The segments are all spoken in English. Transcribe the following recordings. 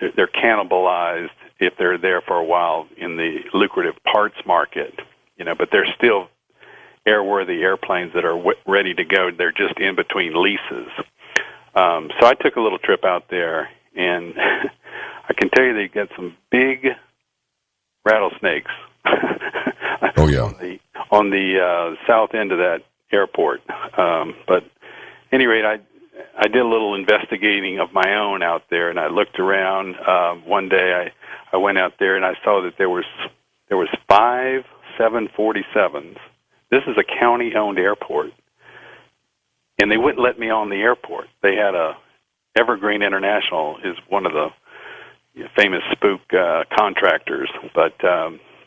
they're cannibalized if they're there for a while in the lucrative parts market, but they're still airworthy airplanes that are ready to go. They're just in between leases. So I took a little trip out there, and I can tell you they get some big rattlesnakes. Oh yeah, on the south end of that airport. But at any rate, I did a little investigating of my own out there, and I looked around. One day I went out there and I saw that there was 5 747s. This is a county-owned airport, and they wouldn't let me on the airport. They had Evergreen International is one of the famous spook contractors, but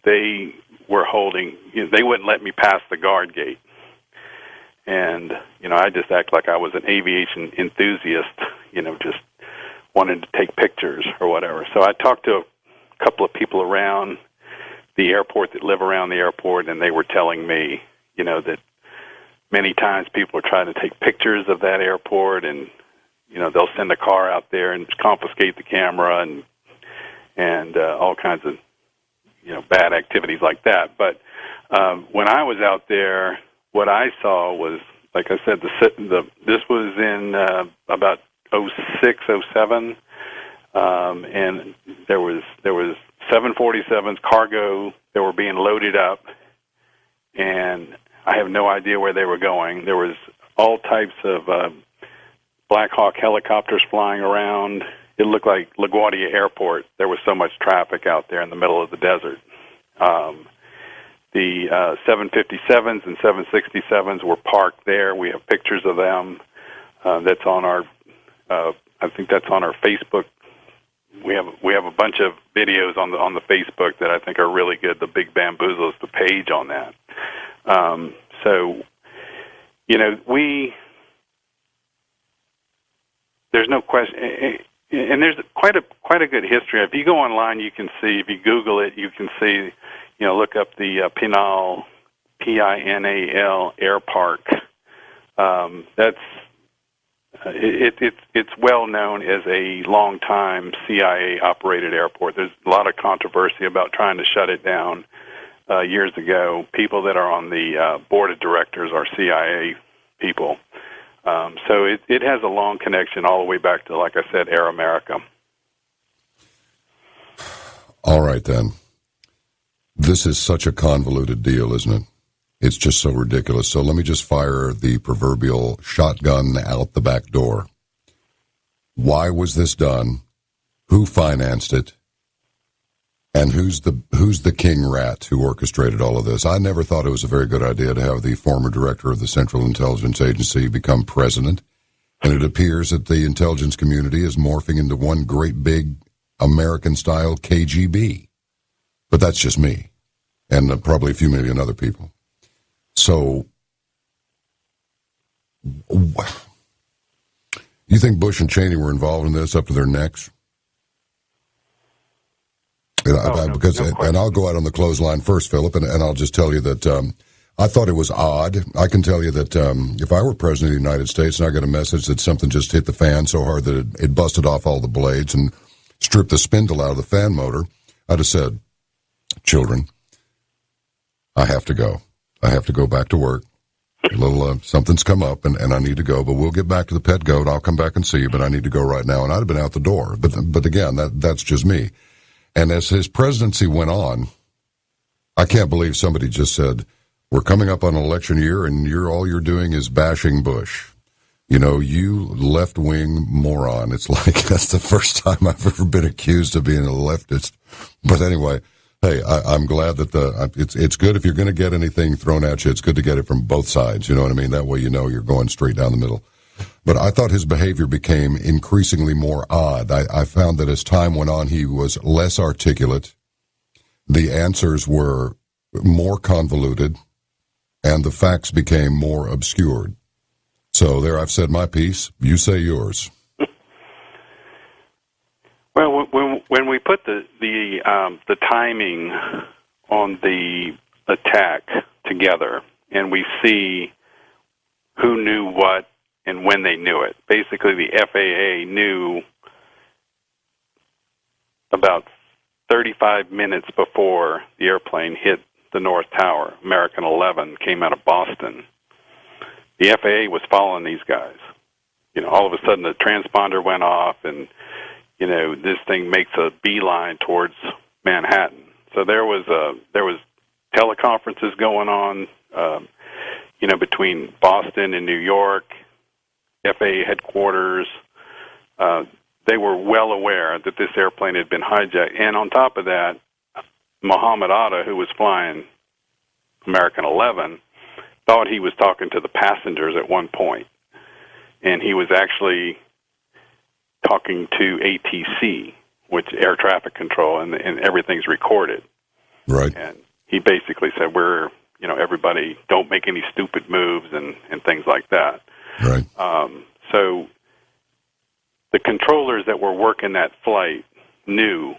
they were holding. They wouldn't let me pass the guard gate, and I just act like I was an aviation enthusiast, just wanted to take pictures or whatever. So I talked to a couple of people around the airport that live around the airport, and they were telling me, that many times people are trying to take pictures of that airport, and they'll send a car out there and confiscate the camera and all kinds of bad activities like that. But when I was out there, what I saw was, like I said, this was in about 06, 07, and there was 747s cargo that were being loaded up, and I have no idea where they were going. There was all types of Black Hawk helicopters flying around. It looked like LaGuardia Airport. There was so much traffic out there in the middle of the desert. The 757s and 767s were parked there. We have pictures of them. That's on our. I think that's on our Facebook. We have a bunch of videos on the Facebook that I think are really good. The Big Bamboozle is the page on that. So, there's no question, and there's quite a good history. If you go online, you can see. If you Google it, you can see. Look up the Pinal, Pinal Air Park. That's it's well known as a long-time CIA operated airport. There's a lot of controversy about trying to shut it down years ago. People that are on the board of directors are CIA people. So it has a long connection all the way back to, like I said, Air America. All right, then. This is such a convoluted deal, isn't it? It's just so ridiculous. So let me just fire the proverbial shotgun out the back door. Why was this done? Who financed it? And who's the king rat who orchestrated all of this? I never thought it was a very good idea to have the former director of the Central Intelligence Agency become president. And it appears that the intelligence community is morphing into one great big American-style KGB. But that's just me, and probably a few million other people. So, you think Bush and Cheney were involved in this up to their necks? And I'll go out on the clothesline first, Philip, and I'll just tell you that I thought it was odd. I can tell you that if I were president of the United States and I got a message that something just hit the fan so hard that it busted off all the blades and stripped the spindle out of the fan motor, I'd have said, children, I have to go. I have to go back to work. A little something's come up, and I need to go. But we'll get back to the pet goat. I'll come back and see you, but I need to go right now. And I'd have been out the door. But again, that's just me. And as his presidency went on, I can't believe somebody just said, we're coming up on an election year, and all you're doing is bashing Bush. You left-wing moron. It's like that's the first time I've ever been accused of being a leftist. But anyway, hey, I'm glad that it's good if you're going to get anything thrown at you, it's good to get it from both sides. You know what I mean? That way you're going straight down the middle. But I thought his behavior became increasingly more odd. I found that as time went on, he was less articulate. The answers were more convoluted, and the facts became more obscured. So there, I've said my piece. You say yours. Well, when we put the timing on the attack together, and we see who knew what and when they knew it, basically the FAA knew about 35 minutes before the airplane hit the North Tower. American 11 came out of Boston. The FAA was following these guys. All of a sudden the transponder went off, and this thing makes a beeline towards Manhattan. So there was teleconferences going on, between Boston and New York, FAA headquarters. They were well aware that this airplane had been hijacked. And on top of that, Muhammad Atta, who was flying American 11, thought he was talking to the passengers at one point. And he was actually talking to ATC, which Air Traffic Control, and everything's recorded. Right. And he basically said, everybody don't make any stupid moves and things like that. Right. So the controllers that were working that flight knew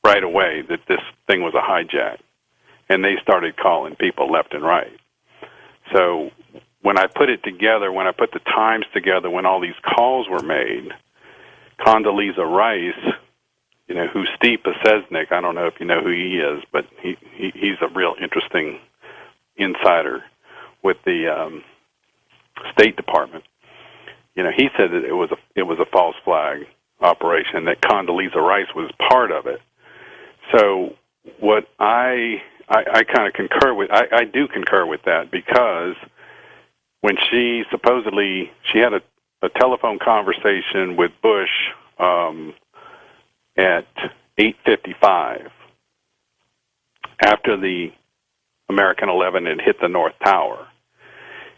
right away that this thing was a hijack, and they started calling people left and right. So when I put it together, when I put the times together, when all these calls were made, Condoleezza Rice, who's Steve Pesesnik, I don't know if you know who he is, but he's a real interesting insider with the State Department. He said that it was a false flag operation, that Condoleezza Rice was part of it. So what I kind of concur with, I do concur with that, because when she had a telephone conversation with Bush at 8:55 after the American 11 had hit the North Tower.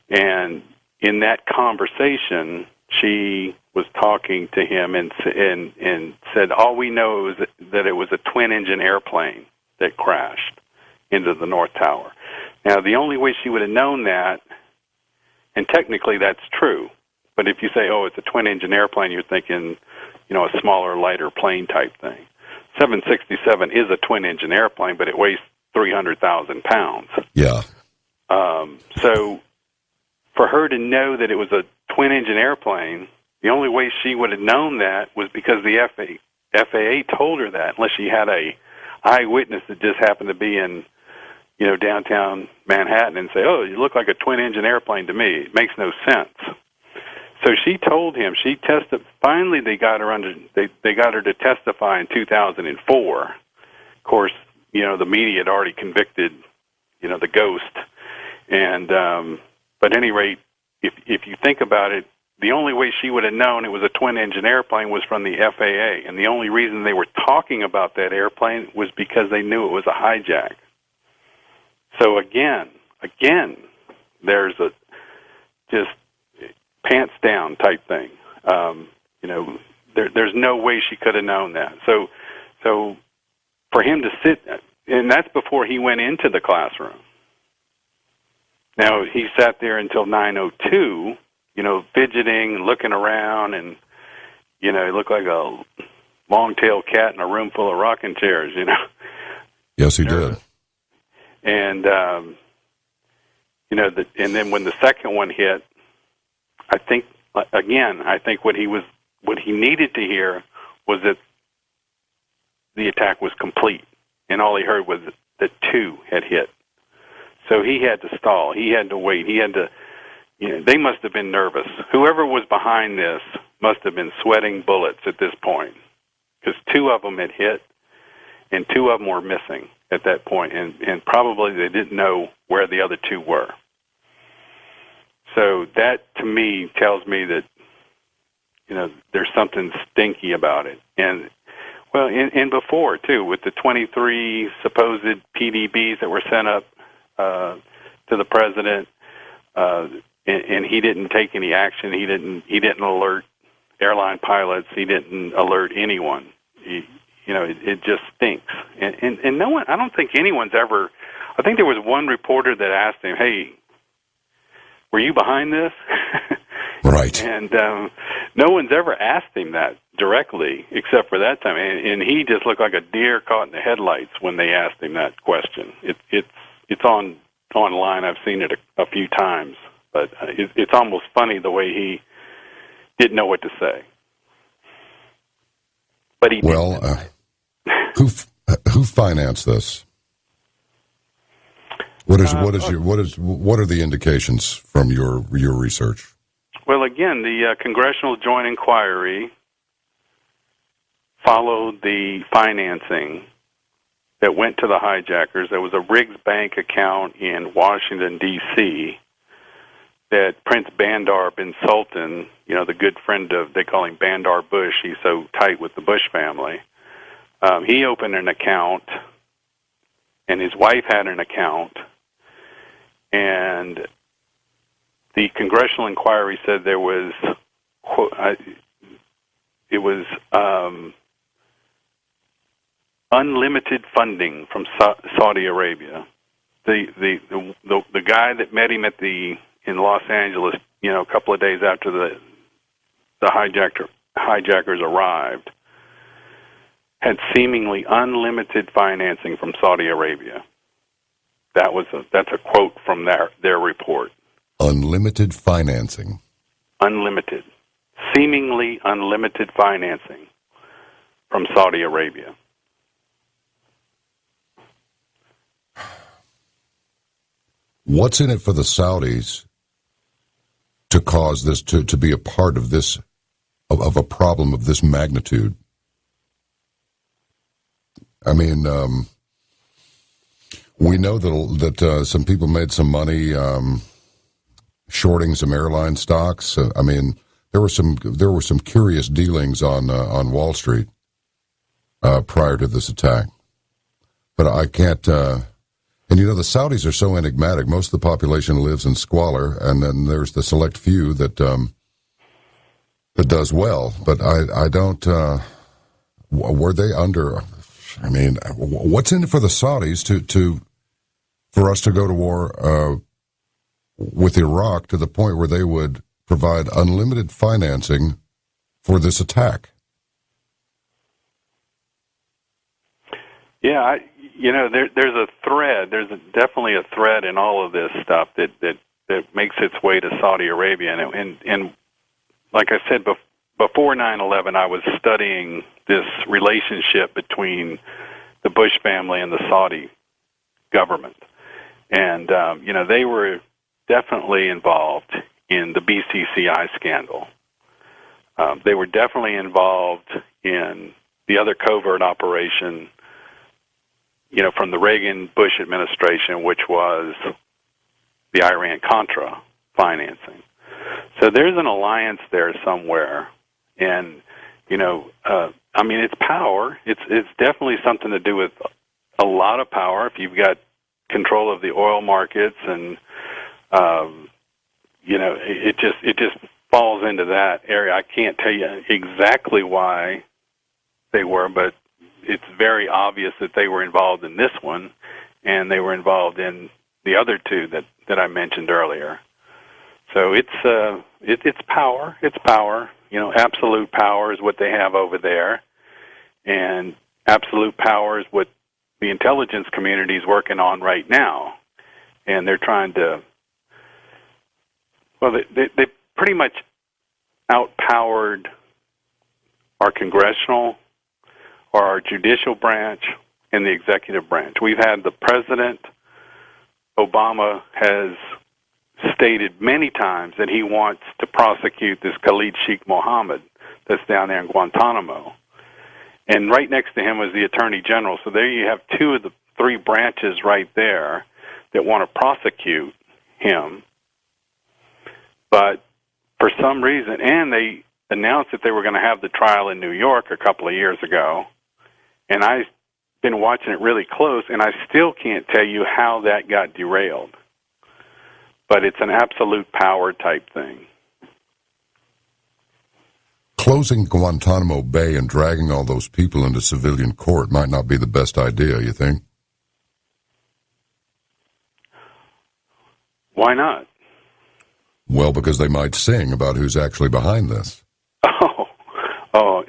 And in that conversation, she was talking to him and said, all we know is that it was a twin-engine airplane that crashed into the North Tower. Now, the only way she would have known that, and technically that's true, but if you say, it's a twin-engine airplane, you're thinking, a smaller, lighter plane type thing. 767 is a twin-engine airplane, but it weighs 300,000 pounds. Yeah. So for her to know that it was a twin-engine airplane, the only way she would have known that was because the FAA told her that, unless she had a eyewitness that just happened to be in, downtown Manhattan and say, you look like a twin-engine airplane to me. It makes no sense. So she told him. She tested. Finally, they got her They got her to testify in 2004. Of course, the media had already convicted, the ghost. And but at any rate, if you think about it, the only way she would have known it was a twin-engine airplane was from the FAA, and the only reason they were talking about that airplane was because they knew it was a hijack. So again, there's a just pants down type thing. There's no way she could have known that. So for him to sit, and that's before he went into the classroom. Now, he sat there until 9:02, fidgeting, looking around, and, he looked like a long-tailed cat in a room full of rocking chairs, Yes, he did. And, and then when the second one hit, I think what he needed to hear was that the attack was complete, and all he heard was that two had hit. So he had to stall. He had to wait. He had to, they must have been nervous. Whoever was behind this must have been sweating bullets at this point, because two of them had hit, and two of them were missing at that point, and probably they didn't know where the other two were. So that, to me, tells me that, there's something stinky about it. And, well, and before, too, with the 23 supposed PDBs that were sent up to the president, and he didn't take any action. He didn't alert airline pilots. He didn't alert anyone. It just stinks. And no one, I don't think anyone's ever, I think there was one reporter that asked him, hey, were you behind this? Right. And no one's ever asked him that directly, except for that time. And he just looked like a deer caught in the headlights when they asked him that question. It's online. I've seen it a few times, but it's almost funny the way he didn't know what to say. But he well, who financed this? What are the indications from your research? Well, again, the Congressional Joint Inquiry followed the financing that went to the hijackers. There was a Riggs Bank account in Washington, D.C., that Prince Bandar bin Sultan, the good friend of, they call him Bandar Bush, he's so tight with the Bush family, he opened an account, and his wife had an account, and the Congressional Inquiry said there was, it was unlimited funding from Saudi Arabia. The guy that met him in Los Angeles, a couple of days after the hijackers arrived, had seemingly unlimited financing from Saudi Arabia. That's a quote from their report. Unlimited financing. Unlimited. Seemingly unlimited financing from Saudi Arabia. What's in it for the Saudis to cause this to be a part of this of a problem of this magnitude? I mean, we know that some people made some money shorting some airline stocks. I mean, there were some curious dealings on Wall Street prior to this attack, but I can't. And the Saudis are so enigmatic. Most of the population lives in squalor, and then there's the select few that does well. But I don't. Were they under? I mean, what's in it for the Saudis for us to go to war with Iraq to the point where they would provide unlimited financing for this attack? Yeah, there's a thread. There's definitely a thread in all of this stuff that makes its way to Saudi Arabia. And like I said before 9/11, I was studying this relationship between the Bush family and the Saudi government, and they were definitely involved in the BCCI scandal. They were definitely involved in the other covert operation, from the Reagan-Bush administration, which was the Iran-Contra financing. So there's an alliance there somewhere, and it's power. It's definitely something to do with a lot of power. If you've got control of the oil markets, and it just falls into that area. I can't tell you exactly why they were, but it's very obvious that they were involved in this one, and they were involved in the other two that I mentioned earlier. So it's power. It's power. Absolute power is what they have over there, and absolute power is what the intelligence community is working on right now, and they're trying to. Well, they pretty much outpowered our congressional or our judicial branch and the executive branch. We've had the president, Obama, has stated many times that he wants to prosecute this Khalid Sheikh Mohammed that's down there in Guantanamo. And right next to him was the Attorney General. So there you have two of the three branches right there that want to prosecute him. But for some reason, and they announced that they were going to have the trial in New York a couple of years ago, and I've been watching it really close, and I still can't tell you how that got derailed. But it's an absolute power type thing. Closing Guantanamo Bay and dragging all those people into civilian court might not be the best idea, you think? Why not? Well, because they might sing about who's actually behind this. Oh,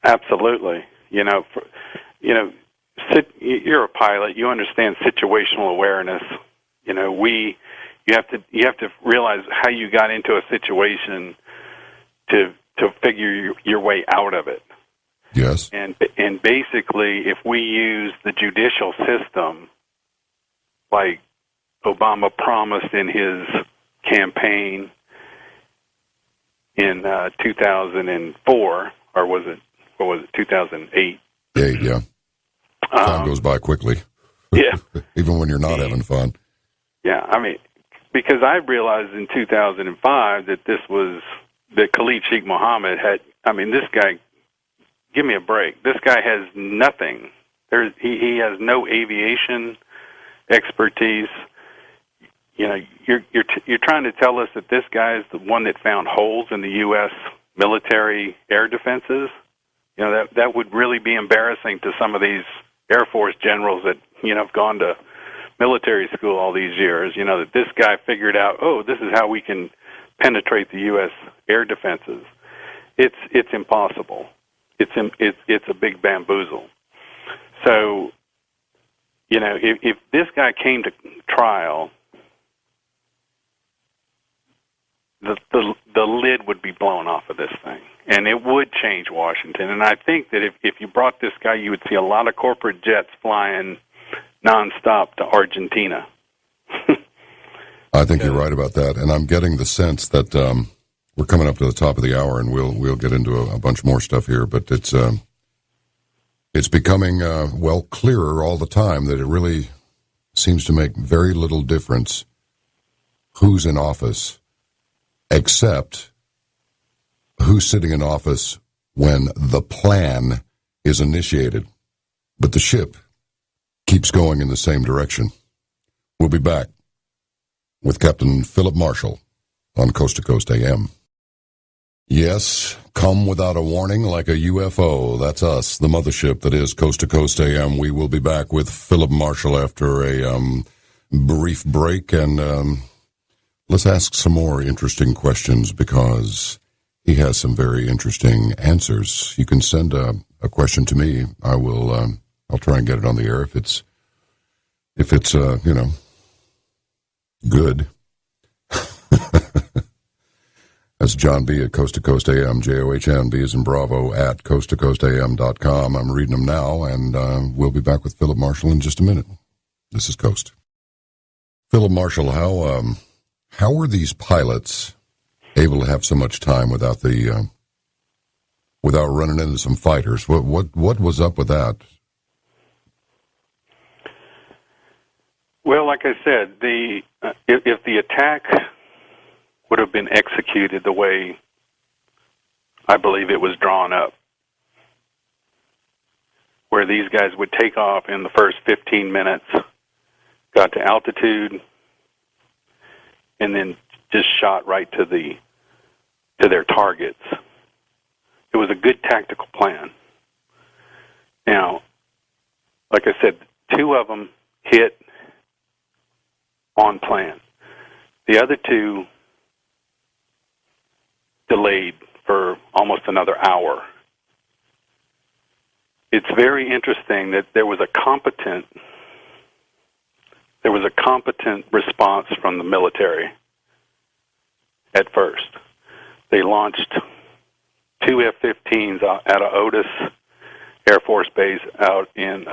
absolutely. You're a pilot. You understand situational awareness. You have to realize how you got into a situation to figure your way out of it. Yes. And basically, if we use the judicial system, like Obama promised in his campaign in 2004, or was it 2008? 8, yeah. Time goes by quickly. Yeah. Even when you're not having fun. Yeah, I mean, because I realized in 2005 that Khalid Sheikh Mohammed had, I mean, this guy, give me a break. This guy has nothing. He has no aviation expertise. You know, you're trying to tell us that this guy is the one that found holes in the U.S. military air defenses? You know, that would really be embarrassing to some of these Air Force generals that, you know, have gone to military school all these years. You know, that this guy figured out, oh, this is how we can penetrate the U.S. air defenses. It's impossible. It's a big bamboozle. So, you know, if this guy came to trial, the lid would be blown off of this thing, and it would change Washington. And I think that if you brought this guy, you would see a lot of corporate jets flying nonstop to Argentina. I think you're right about that, and I'm getting the sense that we're coming up to the top of the hour, and we'll get into a bunch more stuff here. But it's becoming clearer all the time that it really seems to make very little difference who's in office, except who's sitting in office when the plan is initiated. But the ship keeps going in the same direction. We'll be back with Captain Philip Marshall on Coast to Coast AM. Yes, come without a warning like a UFO. That's us, the mothership that is Coast to Coast AM. We will be back with Philip Marshall after a brief break, and let's ask some more interesting questions because he has some very interesting answers. You can send a question to me. I will. I'll try and get it on the air if it's good. That's John B. at Coast to Coast AM, JOHN, B as in Bravo, at coasttocoastam.com. I'm reading them now, and we'll be back with Philip Marshall in just a minute. This is Coast. Philip Marshall, how were these pilots able to have so much time without running into some fighters? What was up with that? Well, like I said, if the attack would have been executed the way I believe it was drawn up, where these guys would take off in the first 15 minutes, got to altitude, and then just shot right to their targets. It was a good tactical plan. Now, like I said, 2 of them hit on plan. The other 2 delayed for almost another hour. It's very interesting that there was a competent response from the military at first. They launched 2 F-15s out of Otis Air Force Base out in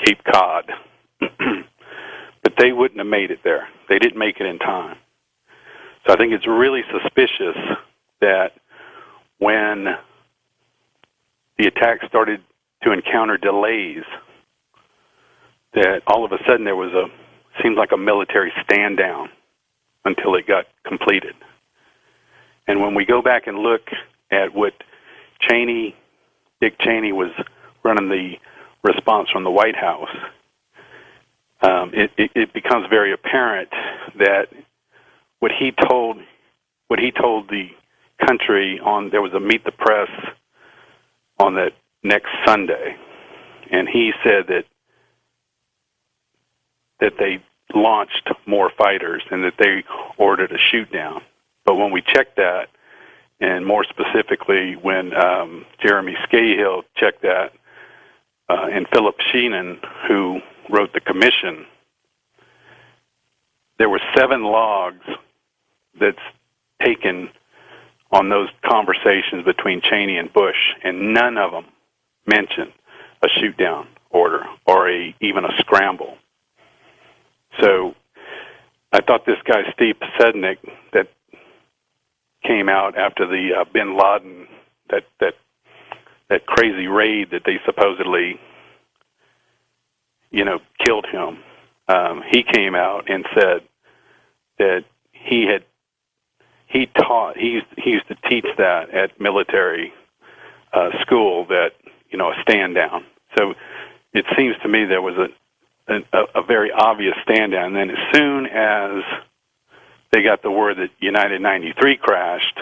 Cape Cod. But they wouldn't have made it there. They didn't make it in time. So I think it's really suspicious that when the attack started to encounter delays, that all of a sudden there was seemed like a military stand down until it got completed. And when we go back and look at what Dick Cheney was running the response from the White House, it becomes very apparent that what he told the country there was a Meet the Press on that next Sunday, and he said that they launched more fighters and that they ordered a shoot down. But when we checked that, and more specifically when Jeremy Scahill checked that, and Philip Sheenan, who wrote the commission, there were 7 logs that's taken on those conversations between Cheney and Bush, and none of them mention a shoot down order or even a scramble. So I thought this guy Steve Posednik that came out after the Bin Laden that crazy raid that they supposedly killed him. He came out and said that he used to teach that at military school, that a stand down. So it seems to me there was a very obvious stand down. And then as soon as they got the word that United 93 crashed,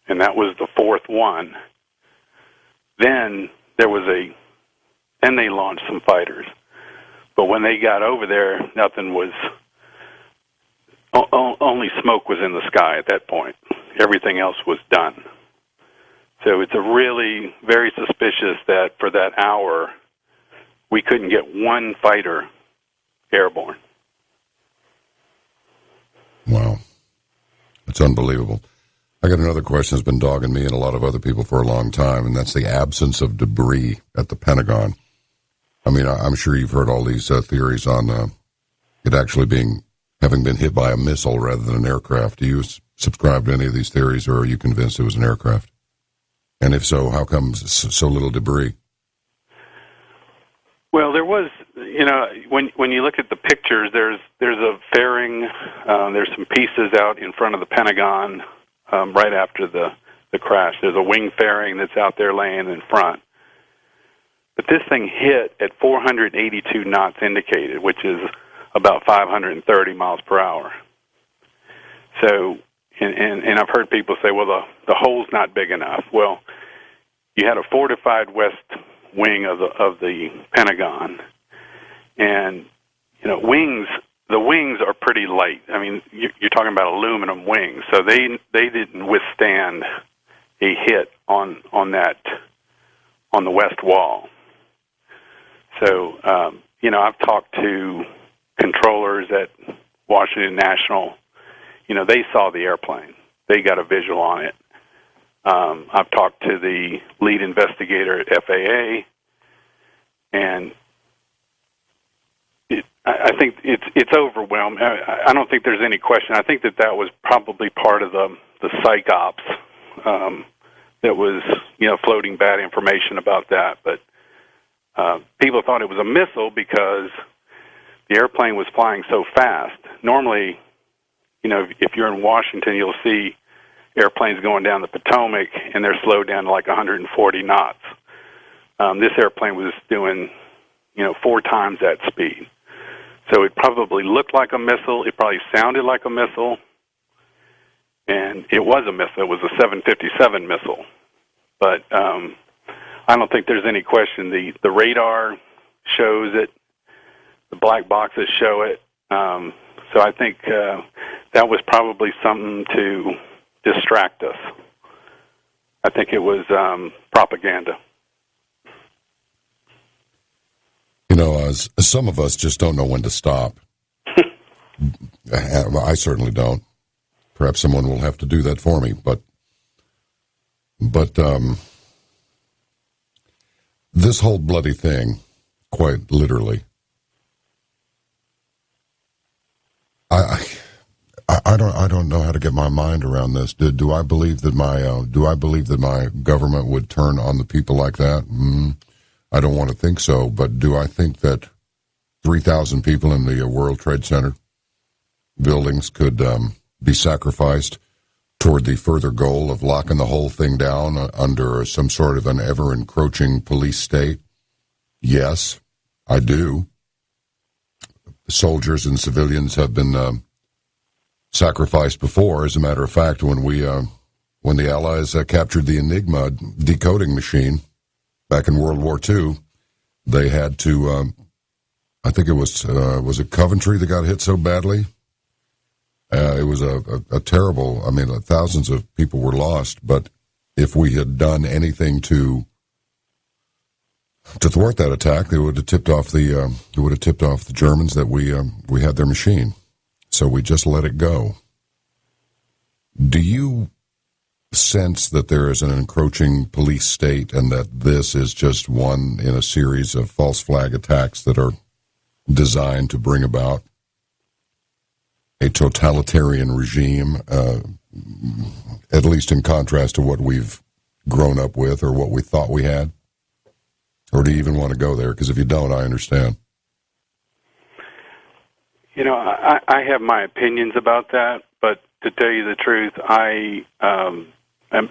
and that was the fourth one, then they launched some fighters. But when they got over there, nothing was. Only smoke was in the sky at that point. Everything else was done. So it's really very suspicious that for that hour, we couldn't get one fighter airborne. Wow. It's unbelievable. I got another question that's been dogging me and a lot of other people for a long time, and that's the absence of debris at the Pentagon. I mean, I'm sure you've heard all these theories on it actually having been hit by a missile rather than an aircraft. Do you subscribe to any of these theories, or are you convinced it was an aircraft? And if so, how come so little debris? Well, there was, when you look at the pictures, there's a fairing, there's some pieces out in front of the Pentagon right after the crash. There's a wing fairing that's out there laying in front. But this thing hit at 482 knots indicated, which is about 530 miles per hour. So, and I've heard people say, well, the hole's not big enough. Well, you had a fortified west wing of the Pentagon, and the wings are pretty light. I mean, you're talking about aluminum wings, so they didn't withstand a hit on the west wall. So, I've talked to controllers at Washington National. They saw the airplane. They got a visual on it. I've talked to the lead investigator at FAA, and I think it's overwhelmed. I don't think there's any question. I think that was probably part of the psych ops that was floating bad information about that. But people thought it was a missile because the airplane was flying so fast. Normally, if you're in Washington, you'll see airplanes going down the Potomac, and they're slowed down to like 140 knots. This airplane was doing, 4 times that speed. So it probably looked like a missile. It probably sounded like a missile. And it was a missile. It was a 757 missile. But I don't think there's any question. The radar shows it. The black boxes show it. So I think that was probably something to distract us. I think it was propaganda. Some of us just don't know when to stop. I certainly don't. Perhaps someone will have to do that for me. But this whole bloody thing, quite literally, I don't know how to get my mind around this. Do I believe that my government would turn on the people like that? I don't want to think so, but do I think that 3,000 people in the World Trade Center buildings could be sacrificed toward the further goal of locking the whole thing down under some sort of an ever-encroaching police state? Yes, I do. Soldiers and civilians have been sacrificed before. As a matter of fact, when the Allies captured the Enigma decoding machine back in World War II, they had to, I think it was it Coventry that got hit so badly? It was a terrible, thousands of people were lost, but if we had done anything to thwart that attack, it would have tipped off the Germans that we had their machine. So we just let it go. Do you sense that there is an encroaching police state and that this is just one in a series of false flag attacks that are designed to bring about a totalitarian regime, at least in contrast to what we've grown up with or what we thought we had? Or do you even want to go there? Because if you don't, I understand. You know, I have my opinions about that, but to tell you the truth, I am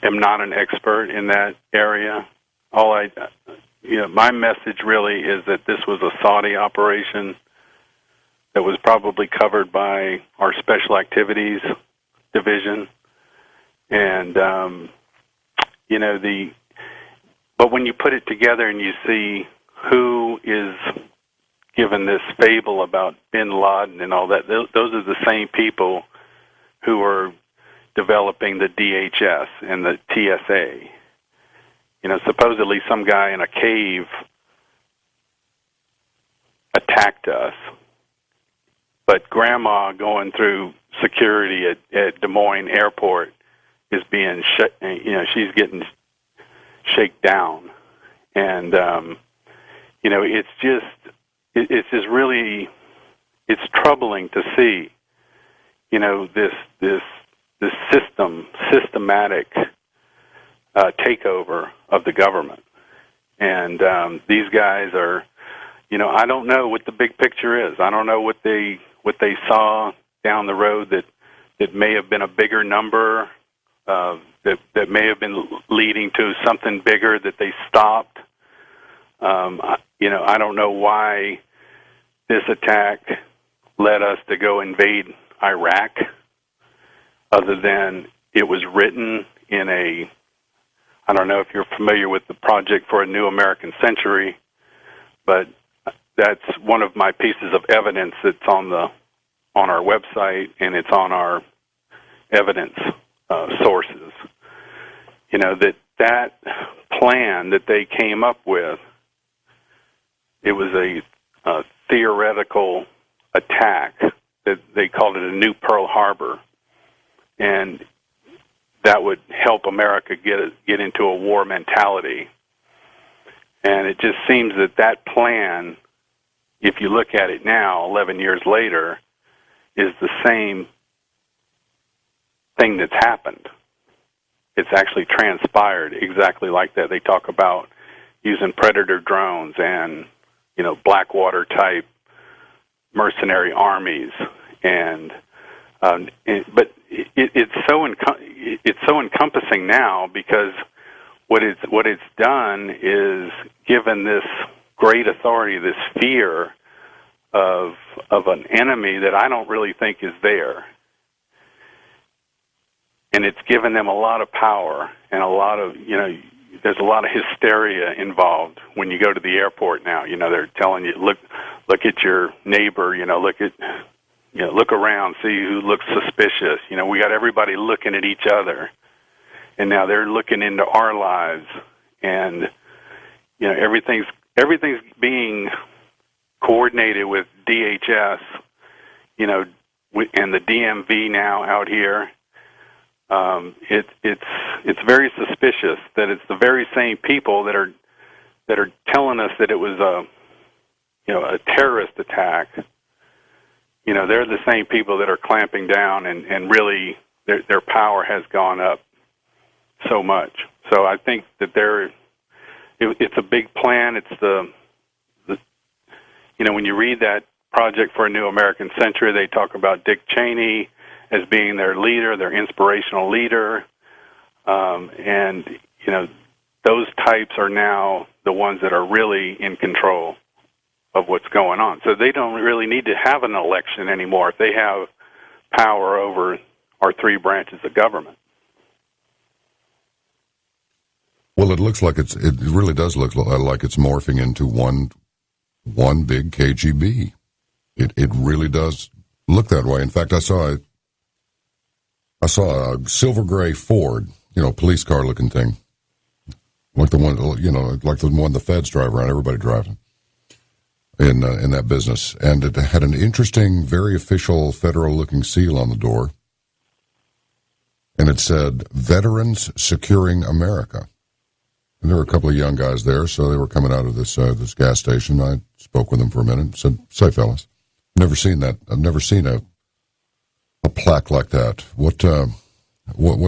not an expert in that area. My message really is that this was a Saudi operation that was probably covered by our Special Activities Division, and but when you put it together and you see who is given this fable about bin Laden and all that, those are the same people who are developing the DHS and the TSA. You know, supposedly some guy in a cave attacked us, but Grandma going through security at Des Moines Airport is being she's getting shaken down, and it's just really, it's troubling to see, this systematic takeover of the government, and these guys are, I don't know what the big picture is. I don't know what they saw down the road that may have been a bigger number, that may have been leading to something bigger that they stopped. I don't know why this attack led us to go invade Iraq, other than it was written in I don't know if you're familiar with the Project for a New American Century, but that's one of my pieces of evidence that's on our website, and it's on our evidence sources. That plan that they came up with, it was a theoretical attack that they called it a new Pearl Harbor, and that would help America get into a war mentality. And it just seems that plan, if you look at it now, 11 years later, is the same thing that's happened. It's actually transpired exactly like that. They talk about using Predator drones and, Blackwater type mercenary armies, but it's so encompassing now, because what it's done is given this great authority, this fear of an enemy that I don't really think is there. And it's given them a lot of power and a lot of, there's a lot of hysteria involved when you go to the airport now. They're telling you, look at your neighbor, look around, see who looks suspicious. We got everybody looking at each other, and now they're looking into our lives, and everything's being coordinated with DHS, and the DMV now out here. It's very suspicious that it's the very same people that are telling us that it was a terrorist attack. They're the same people that are clamping down, and really their power has gone up so much. So I think that it's a big plan. It's when you read that Project for a New American Century, they talk about Dick Cheney as being their leader, their inspirational leader, and those types are now the ones that are really in control of what's going on. So they don't really need to have an election anymore if they have power over our three branches of government. Well, it looks like it really does look like it's morphing into one big KGB. It really does look that way. In fact, I saw a silver gray Ford, police car looking thing, like the one, like the one the feds drive around. Everybody drives in that business, and it had an interesting, very official, federal looking seal on the door. and it said, Veterans Securing America. And there were a couple of young guys there, so they were coming out of this gas station. I spoke with them for a minute and said, say, fellas, never seen that. I've never seen a plaque like that. What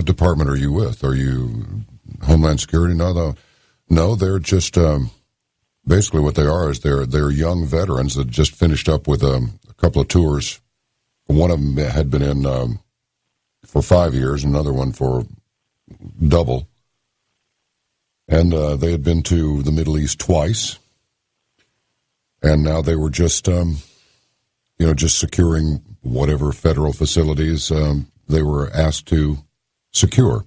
department are you with? Are you Homeland Security? No, they're just basically what they are is they're young veterans that just finished up with a couple of tours. One of them had been in for 5 years, another one for double. And they had been to the Middle East twice. And now they were just securing whatever federal facilities they were asked to secure.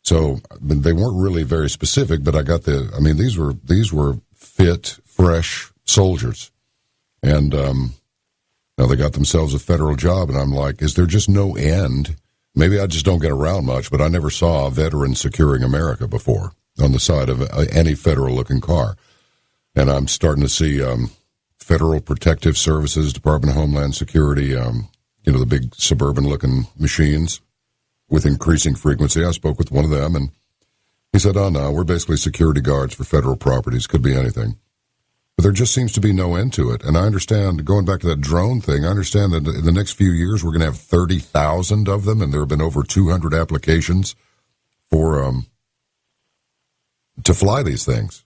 So they weren't really very specific, but I got these were fit, fresh soldiers. And now they got themselves a federal job, and I'm like, is there just no end? Maybe I just don't get around much, but I never saw a veteran securing America before on the side of any federal-looking car. And I'm starting to see Federal Protective Services, Department of Homeland Security, the big suburban-looking machines with increasing frequency. I spoke with one of them, and he said, oh, no, we're basically security guards for federal properties. Could be anything. But there just seems to be no end to it. And I understand, going back to that drone thing, I understand that in the next few years we're going to have 30,000 of them, and there have been over 200 applications for to fly these things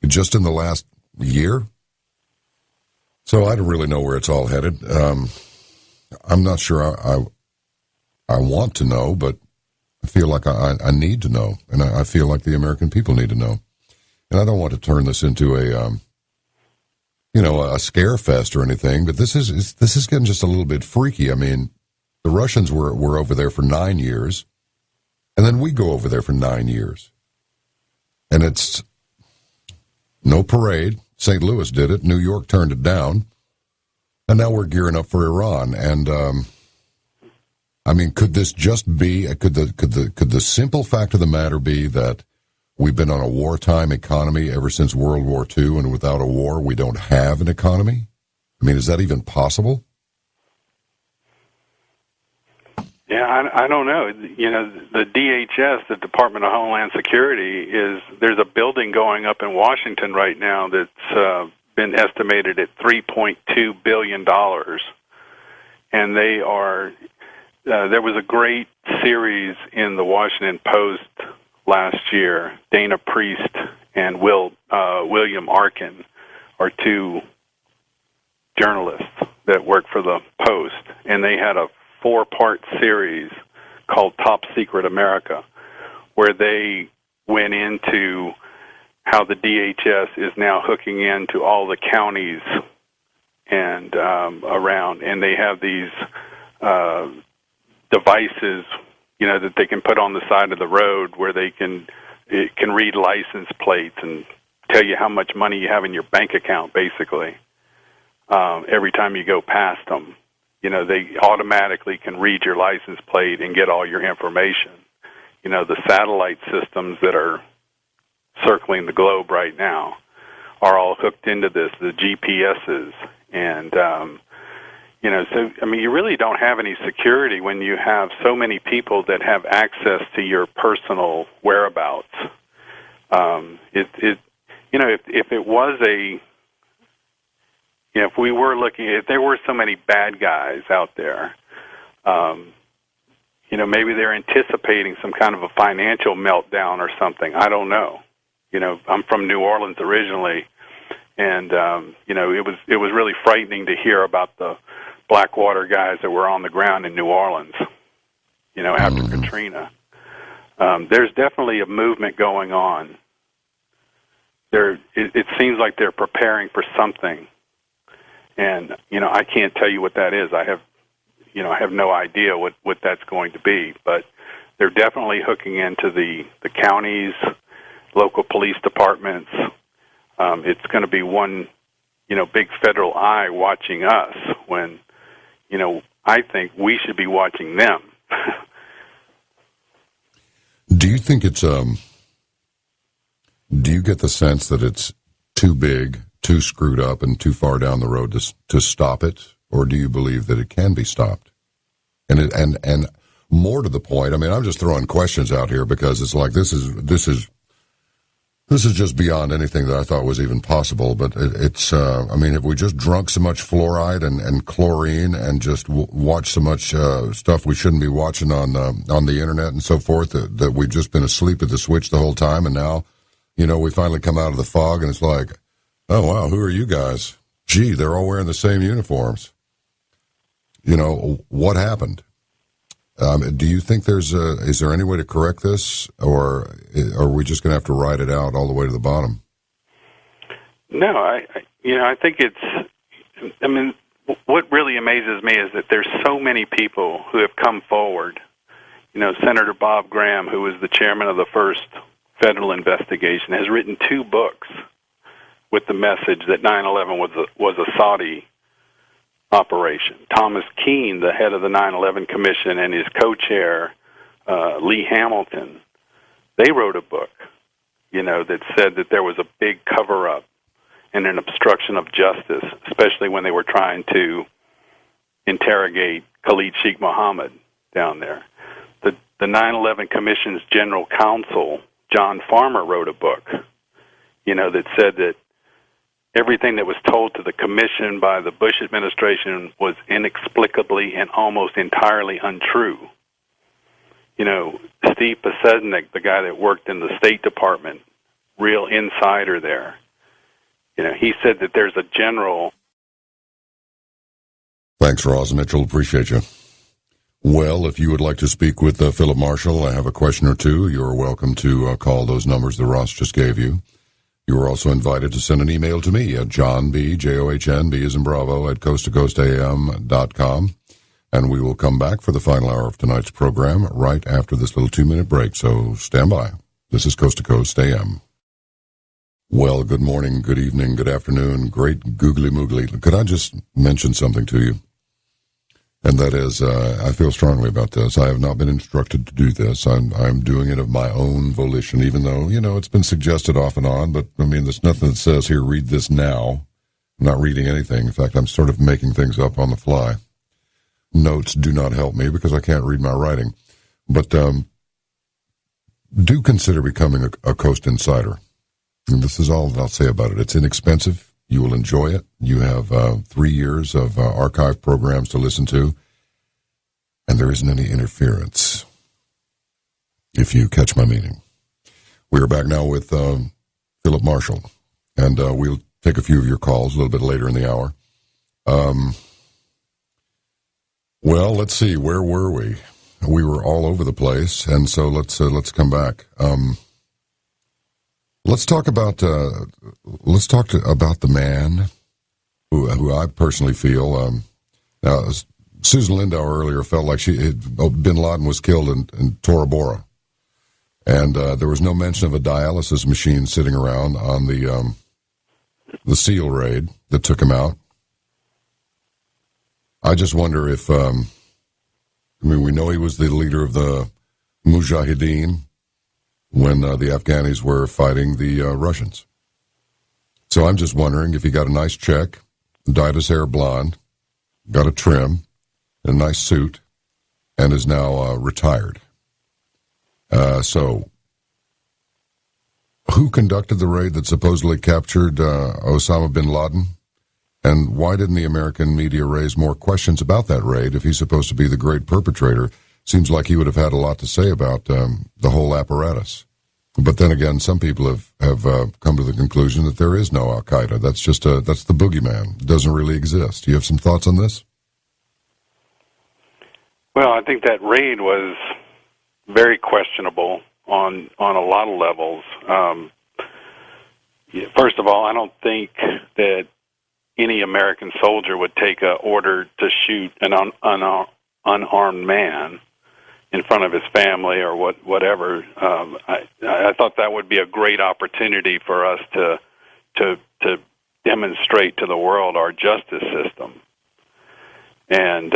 just in the last year. So I don't really know where it's all headed. I'm not sure I want to know, but I feel like I need to know, and I feel like the American people need to know. And I don't want to turn this into a scare fest or anything, but this is getting just a little bit freaky. I mean, the Russians were over there for 9 years, and then we go over there for 9 years. And it's no parade. St. Louis did it. New York turned it down. And now we're gearing up for Iran. And, could this just be, could the simple fact of the matter be that we've been on a wartime economy ever since World War II, and without a war, we don't have an economy? I mean, is that even possible? Yeah, I don't know. The DHS, the Department of Homeland Security, there's a building going up in Washington right now that's been estimated at $3.2 billion. And they are, there was a great series in the Washington Post last year. Dana Priest and William Arkin are two journalists that work for the Post, and they had a 4-part series called Top Secret America, where they went into how the DHS is now hooking into all the counties and around, and they have these devices, that they can put on the side of the road where it can read license plates and tell you how much money you have in your bank account, basically, every time you go past them. They automatically can read your license plate and get all your information. The satellite systems that are circling the globe right now are all hooked into this, the GPSs. And, you really don't have any security when you have so many people that have access to your personal whereabouts. If it was if we were if there were so many bad guys out there, maybe they're anticipating some kind of a financial meltdown or something. I don't know. I'm from New Orleans originally, and it was really frightening to hear about the Blackwater guys that were on the ground in New Orleans, after Katrina. There's definitely a movement going on. It seems like they're preparing for something. And, I can't tell you what that is. I have no idea what that's going to be, but they're definitely hooking into the counties, local police departments. It's going to be one, big federal eye watching us when, I think we should be watching them. Do you think it's, do you get the sense that it's too big, too screwed up, and too far down the road to stop it, or do you believe that it can be stopped? And more to the point, I mean, I'm just throwing questions out here because it's like this is just beyond anything that I thought was even possible. But I mean, have we just drunk so much fluoride and chlorine and just watched so much stuff we shouldn't be watching on the internet and so forth that we've just been asleep at the switch the whole time, and now, we finally come out of the fog and it's like, oh wow, who are you guys? Gee, they're all wearing the same uniforms. What happened? Do you think is there any way to correct this, or are we just going to have to ride it out all the way to the bottom? No, I think what really amazes me is that there's so many people who have come forward. Senator Bob Graham, who was the chairman of the first federal investigation, has written 2 books with the message that 9/11 was a Saudi operation. Thomas Keene, the head of the 9/11 Commission, and his co-chair, Lee Hamilton, they wrote a book, that said that there was a big cover-up and an obstruction of justice, especially when they were trying to interrogate Khalid Sheikh Mohammed down there. The 9/11 Commission's general counsel, John Farmer, wrote a book, that said that everything that was told to the commission by the Bush administration was inexplicably and almost entirely untrue. Steve Pasednik, the guy that worked in the State Department, real insider there, he said that there's a general... Thanks, Ross Mitchell. Appreciate you. Well, if you would like to speak with Philip Marshall, I have a question or two. You're welcome to call those numbers that Ross just gave you. You are also invited to send an email to me at johnb, Johnb as in Bravo, at coasttocoastam.com. And we will come back for the final hour of tonight's program right after this little 2-minute break. So stand by. This is Coast to Coast AM. Well, good morning, good evening, good afternoon, great googly moogly. Could I just mention something to you? And that is, I feel strongly about this. I have not been instructed to do this. I'm doing it of my own volition, even though, it's been suggested off and on. But, I mean, there's nothing that says, here, read this now. I'm not reading anything. In fact, I'm sort of making things up on the fly. Notes do not help me because I can't read my writing. But do consider becoming a Coast Insider. And this is all that I'll say about it. It's inexpensive. You will enjoy it. You have 3 years of archive programs to listen to, and there isn't any interference, if you catch my meaning. We are back now with Philip Marshall, and we'll take a few of your calls a little bit later in the hour. Well, let's see. Where were we? We were all over the place, and so let's come back. Let's talk about the man who I personally feel. Now, Susan Lindauer earlier felt like Bin Laden was killed in Tora Bora, and there was no mention of a dialysis machine sitting around on the SEAL raid that took him out. I just wonder if we know he was the leader of the Mujahideen when the Afghanis were fighting the Russians. So I'm just wondering if he got a nice check, dyed his hair blonde, got a trim, a nice suit, and is now retired. So who conducted the raid that supposedly captured Osama bin Laden? And why didn't the American media raise more questions about that raid if he's supposed to be the great perpetrator? Seems like he would have had a lot to say about the whole apparatus. But then again, some people have come to the conclusion that there is no Al-Qaeda. That's the boogeyman. It doesn't really exist. Do you have some thoughts on this? Well, I think that raid was very questionable on a lot of levels. First of all, I don't think that any American soldier would take an order to shoot an unarmed man in front of his family or whatever. I thought that would be a great opportunity for us to demonstrate to the world our justice system. And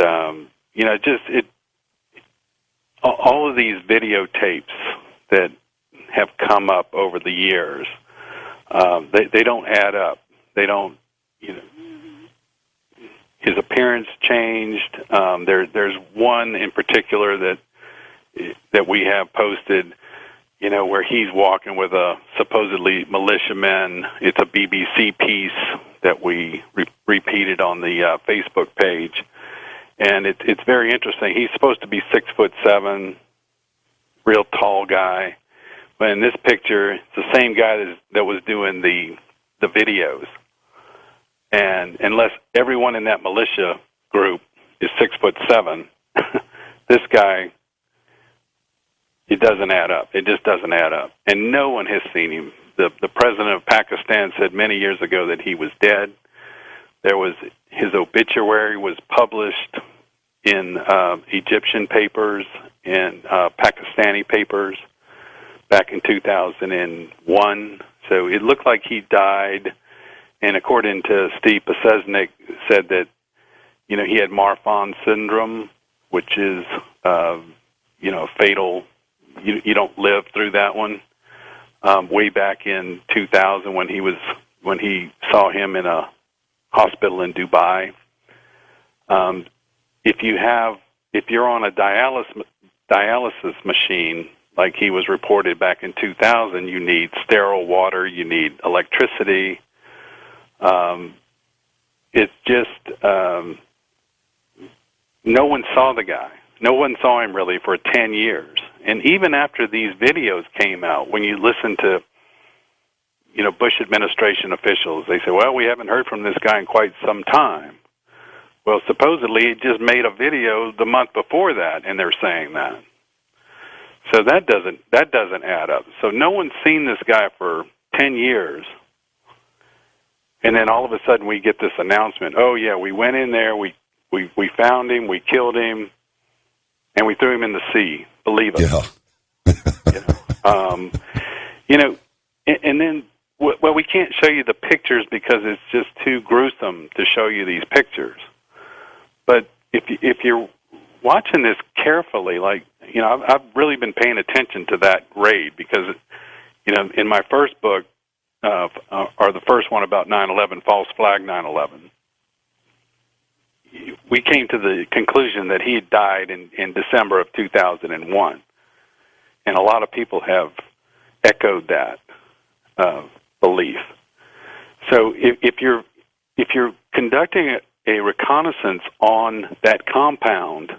all of these videotapes that have come up over the years, they don't add up. They don't. His appearance changed. There's one in particular that that we have posted, where he's walking with a supposedly militiamen. It's a BBC piece that we repeated on the Facebook page, and it's very interesting. He's supposed to be 6'7", real tall guy, but in this picture, it's the same guy that was doing the videos. And unless everyone in that militia group is 6'7", this guy, it doesn't add up. It just doesn't add up. And no one has seen him. The president of Pakistan said many years ago that he was dead. His obituary was published in Egyptian papers and Pakistani papers back in 2001. So it looked like he died. And according to Steve Pesesnik, said that he had Marfan syndrome, which is fatal. You don't live through that one. Way back in 2000, when he saw him in a hospital in Dubai. If you're on a dialysis machine, like he was reported back in 2000, you need sterile water, you need electricity. It's just no one saw the guy. No one saw him really for 10 years. And even after these videos came out, when you listen to, Bush administration officials, they say, well, we haven't heard from this guy in quite some time. Well, supposedly he just made a video the month before that, and they're saying that. So that doesn't add up. So no one's seen this guy for 10 years. And then all of a sudden we get this announcement, oh, yeah, we went in there, we found him, we killed him, and we threw him in the sea. Believe us. Yeah. And then, well, we can't show you the pictures because it's just too gruesome to show you these pictures. But if you're watching this carefully, I've really been paying attention to that raid because, in my first book, or the first one about 9/11, False Flag 9/11, we came to the conclusion that he had died in December of 2001. And a lot of people have echoed that belief. So if you're conducting a reconnaissance on that compound,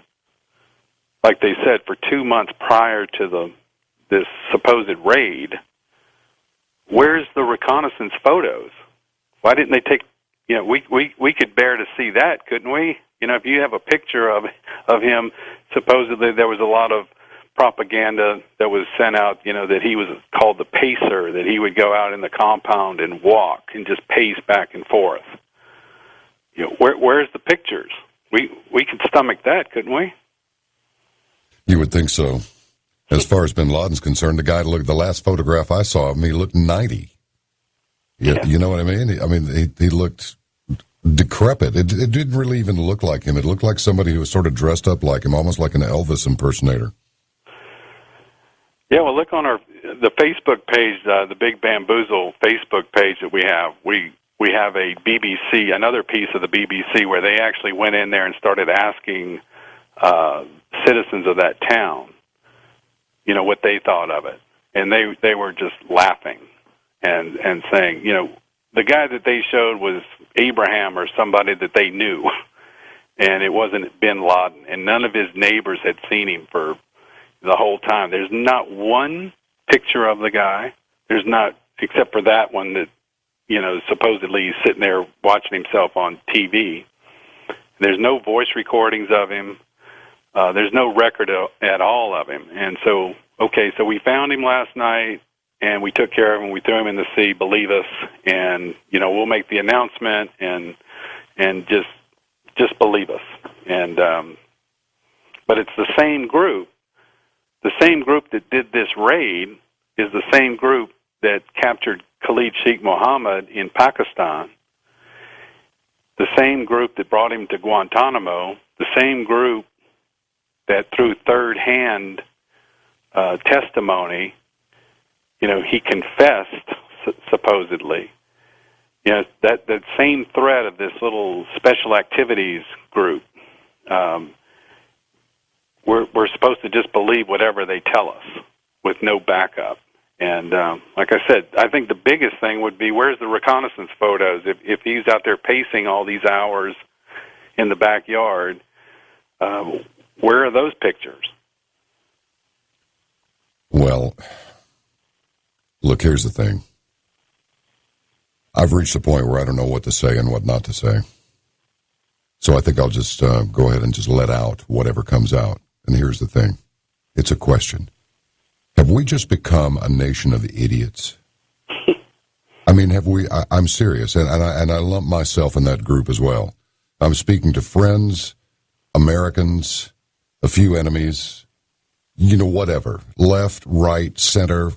like they said, for 2 months prior to this supposed raid, where's the reconnaissance photos? Why didn't they take? We could bear to see that, couldn't we? If you have a picture of him, supposedly there was a lot of propaganda that was sent out, that he was called the pacer, that he would go out in the compound and walk and just pace back and forth. Where's the pictures? We could stomach that, couldn't we? You would think so. As far as bin Laden's concerned, the last photograph I saw of him, he looked 90. Yeah. You know what I mean? I mean, he looked decrepit. It didn't really even look like him. It looked like somebody who was sort of dressed up like him, almost like an Elvis impersonator. Yeah, well, look on the Facebook page, the Big Bamboozle Facebook page that we have. We have a BBC, another piece of the BBC where they actually went in there and started asking citizens of that town, what they thought of it. And they were just laughing and saying, the guy that they showed was Abraham or somebody that they knew, and it wasn't bin Laden, and none of his neighbors had seen him for the whole time. There's not one picture of the guy. There's not, except for that one that, supposedly he's sitting there watching himself on TV. There's no voice recordings of him. There's no record at all of him. And so we found him last night, and we took care of him. We threw him in the sea. Believe us, and we'll make the announcement, and just believe us. And but it's the same group. The same group that did this raid is the same group that captured Khalid Sheikh Mohammed in Pakistan. The same group that brought him to Guantanamo. The same group that through third-hand testimony, he confessed, supposedly. That same thread of this little special activities group. we're supposed to just believe whatever they tell us with no backup. And like I said, I think the biggest thing would be, where's the reconnaissance photos? If he's out there pacing all these hours in the backyard, where are those pictures? Well, look, here's the thing. I've reached a point where I don't know what to say and what not to say. So I think I'll just go ahead and just let out whatever comes out. And here's the thing. It's a question. Have we just become a nation of idiots? I mean, have we? I'm serious, and I lump myself in that group as well. I'm speaking to friends, Americans, a few enemies, whatever. Left, right, center,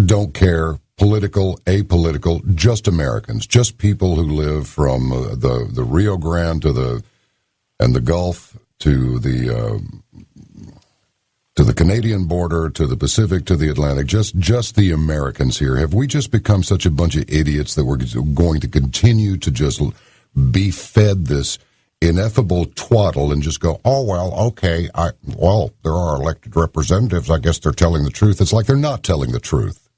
don't care, political, apolitical, just Americans, just people who live from the Rio Grande and the Gulf to the Canadian border, to the Pacific, to the Atlantic, just the Americans here. Have we just become such a bunch of idiots that we're going to continue to just be fed this ineffable twaddle and just go, oh, well, okay, there are elected representatives. I guess they're telling the truth. It's like they're not telling the truth.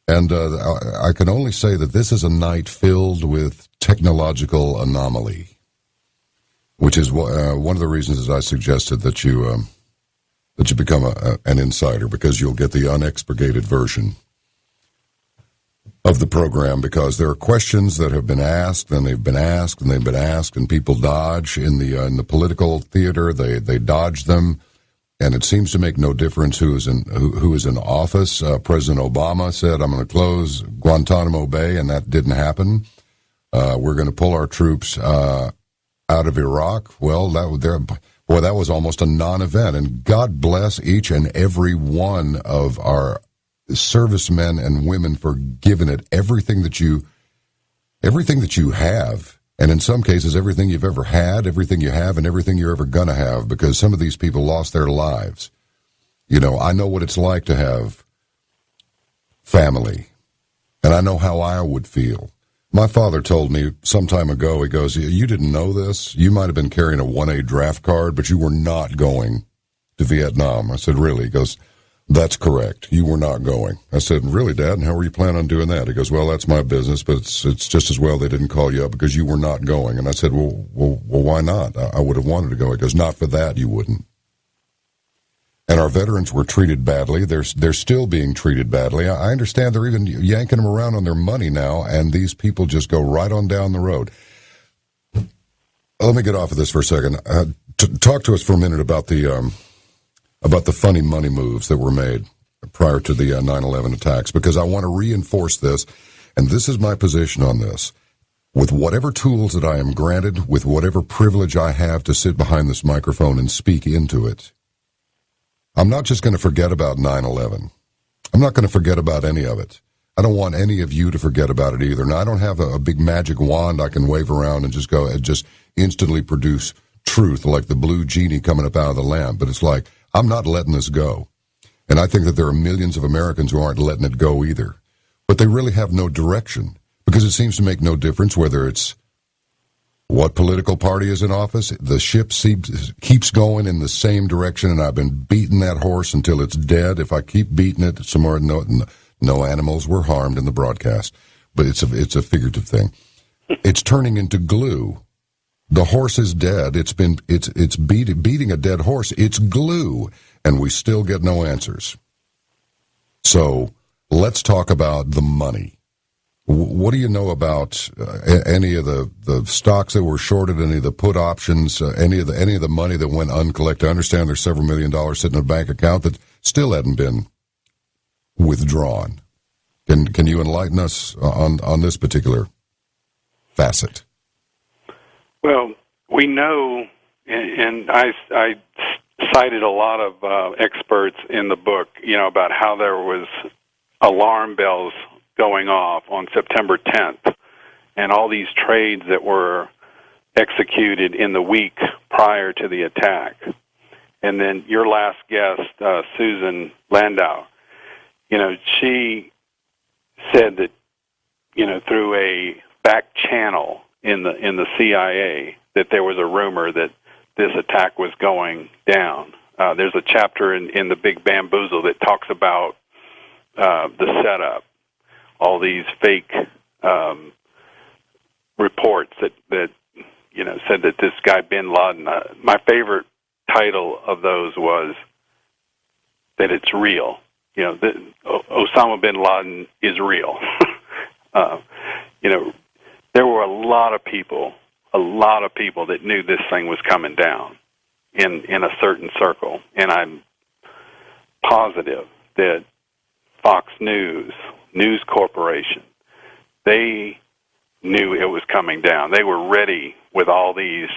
And I can only say that this is a night filled with technological anomaly, which is one of the reasons that I suggested that you become an insider, because you'll get the unexpurgated version of the program, because there are questions that have been asked and they've been asked and they've been asked, and people dodge in the political theater. They dodge them, and it seems to make no difference who is in office. President Obama said, "I'm going to close Guantanamo Bay," and that didn't happen. We're going to pull our troops out of Iraq. Well, that was almost a non-event, and God bless each and every one of our servicemen and women for giving it everything that you have, and in some cases everything you've ever had, everything you have, and everything you're ever gonna have, because some of these people lost their lives. I know what it's like to have family, and I know how I would feel. My father told me some time ago, he goes, "You didn't know this? You might have been carrying a 1A draft card, but you were not going to Vietnam." I said, "Really?" He goes, "That's correct. You were not going." I said, "Really, Dad? And how were you planning on doing that?" He goes, "Well, that's my business, but it's just as well they didn't call you up because you were not going." And I said, well, why not? I would have wanted to go." He goes, "Not for that, you wouldn't." And our veterans were treated badly. They're still being treated badly. I understand they're even yanking them around on their money now, and these people just go right on down the road. Let me get off of this for a second. Talk to us for a minute about the funny money moves that were made prior to the 9/11 attacks, because I want to reinforce this, and this is my position on this. With whatever tools that I am granted, with whatever privilege I have to sit behind this microphone and speak into it, I'm not just going to forget about 9/11. I'm not going to forget about any of it. I don't want any of you to forget about it either. Now, I don't have a big magic wand I can wave around and just instantly produce truth like the blue genie coming up out of the lamp, but it's like, I'm not letting this go. And I think that there are millions of Americans who aren't letting it go either. But they really have no direction, because it seems to make no difference whether it's what political party is in office. The ship keeps going in the same direction, and I've been beating that horse until it's dead. If I keep beating it, no animals were harmed in the broadcast. But it's a figurative thing. It's turning into glue. The horse is dead. It's beating a dead horse. It's glue, and we still get no answers. So let's talk about the money. What do you know about any of the stocks that were shorted, any of the put options, any of the money that went uncollected? I understand there's several $1 million sitting in a bank account that still hadn't been withdrawn. Can you enlighten us on this particular facet? Well, we know, and I cited a lot of experts in the book, about how there was alarm bells going off on September 10th, and all these trades that were executed in the week prior to the attack. And then your last guest, Susan Lindauer, she said that, through a back channel in the CIA, that there was a rumor that this attack was going down. There's a chapter in the Big Bamboozle that talks about the setup, all these fake reports that said that this guy Bin Laden. My favorite title of those was that it's real. That Osama bin Laden is real. There were a lot of people that knew this thing was coming down in a certain circle, and I'm positive that Fox News Corporation, they knew it was coming down. They were ready with all these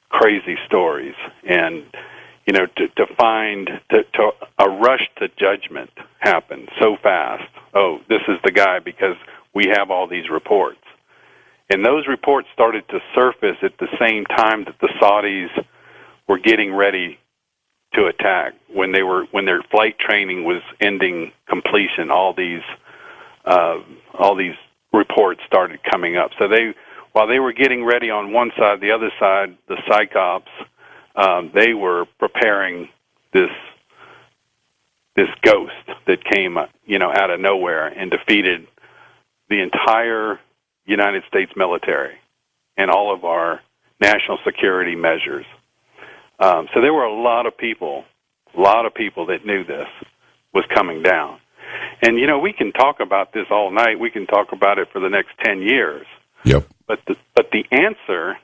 crazy stories, and to a rush to judgment happened so fast. Oh, this is the guy because we have all these reports. And those reports started to surface at the same time that the Saudis were getting ready to attack. When their flight training was ending completion, all these reports started coming up. So while they were getting ready on one side, the other side, the psychops, they were preparing this ghost that came, out of nowhere and defeated the entire United States military and all of our national security measures. So there were a lot of people that knew this was coming down. And, we can talk about this all night. We can talk about it for the next 10 years. Yep. But the answer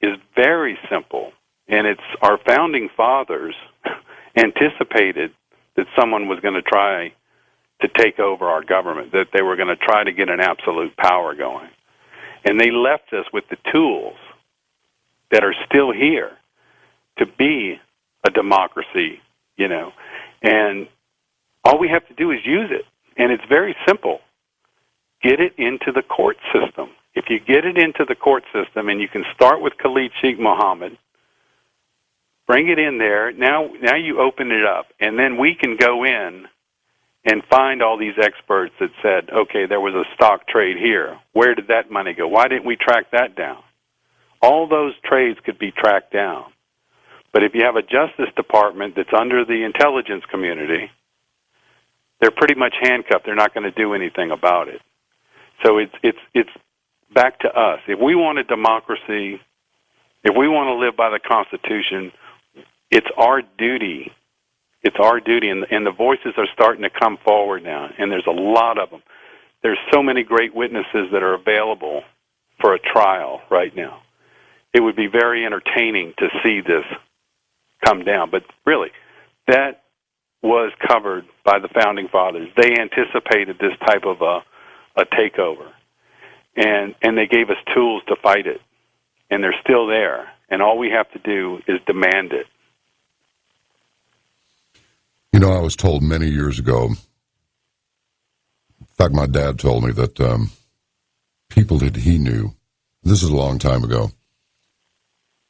is very simple. And it's our founding fathers anticipated that someone was going to try to take over our government, that they were going to try to get an absolute power going. And they left us with the tools that are still here to be a democracy, and all we have to do is use it. And it's very simple. Get it into the court system. If you get it into the court system, and you can start with Khalid Sheikh Mohammed, bring it in there, now you open it up, and then we can go in and find all these experts that said, okay, there was a stock trade here. Where did that money go? Why didn't we track that down? All those trades could be tracked down. But if you have a Justice Department that's under the intelligence community, they're pretty much handcuffed. They're not going to do anything about it. So it's back to us. If we want a democracy, if we want to live by the Constitution, it's our duty. It's our duty, and the voices are starting to come forward now, and there's a lot of them. There's so many great witnesses that are available for a trial right now. It would be very entertaining to see this come down, but really, that was covered by the Founding Fathers. They anticipated this type of a takeover, and they gave us tools to fight it, and they're still there, and all we have to do is demand it. I was told many years ago, in fact, my dad told me that people that he knew, this is a long time ago,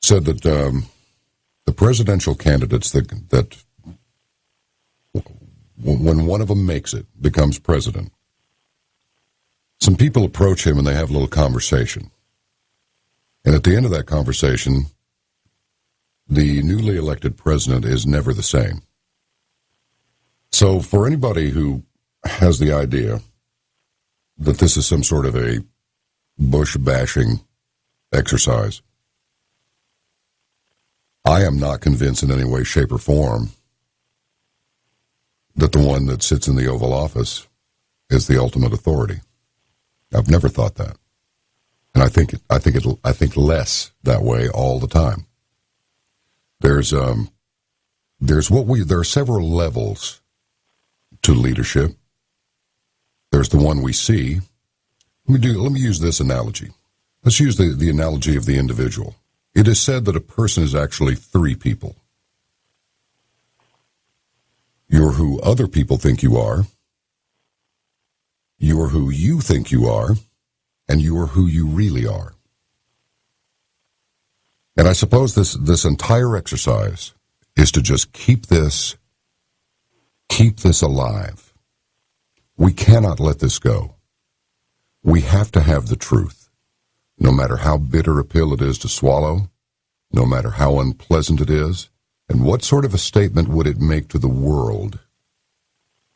said that the presidential candidates that when one of them makes it, becomes president, some people approach him and they have a little conversation. And at the end of that conversation, the newly elected president is never the same. So for anybody who has the idea that this is some sort of a Bush-bashing exercise, I am not convinced in any way, shape, or form that the one that sits in the Oval Office is the ultimate authority. I've never thought that, and I think less that way all the time. There are several levels to leadership. There's the one we see. Let me use this analogy. Let's use the analogy of the individual. It is said that a person is actually three people. You're who other people think you are, you're who you think you are, and you are who you really are. And I suppose this entire exercise is to just keep this alive. We cannot let this go. We have to have the truth, no matter how bitter a pill it is to swallow, no matter how unpleasant it is, And what sort of a statement would it make to the world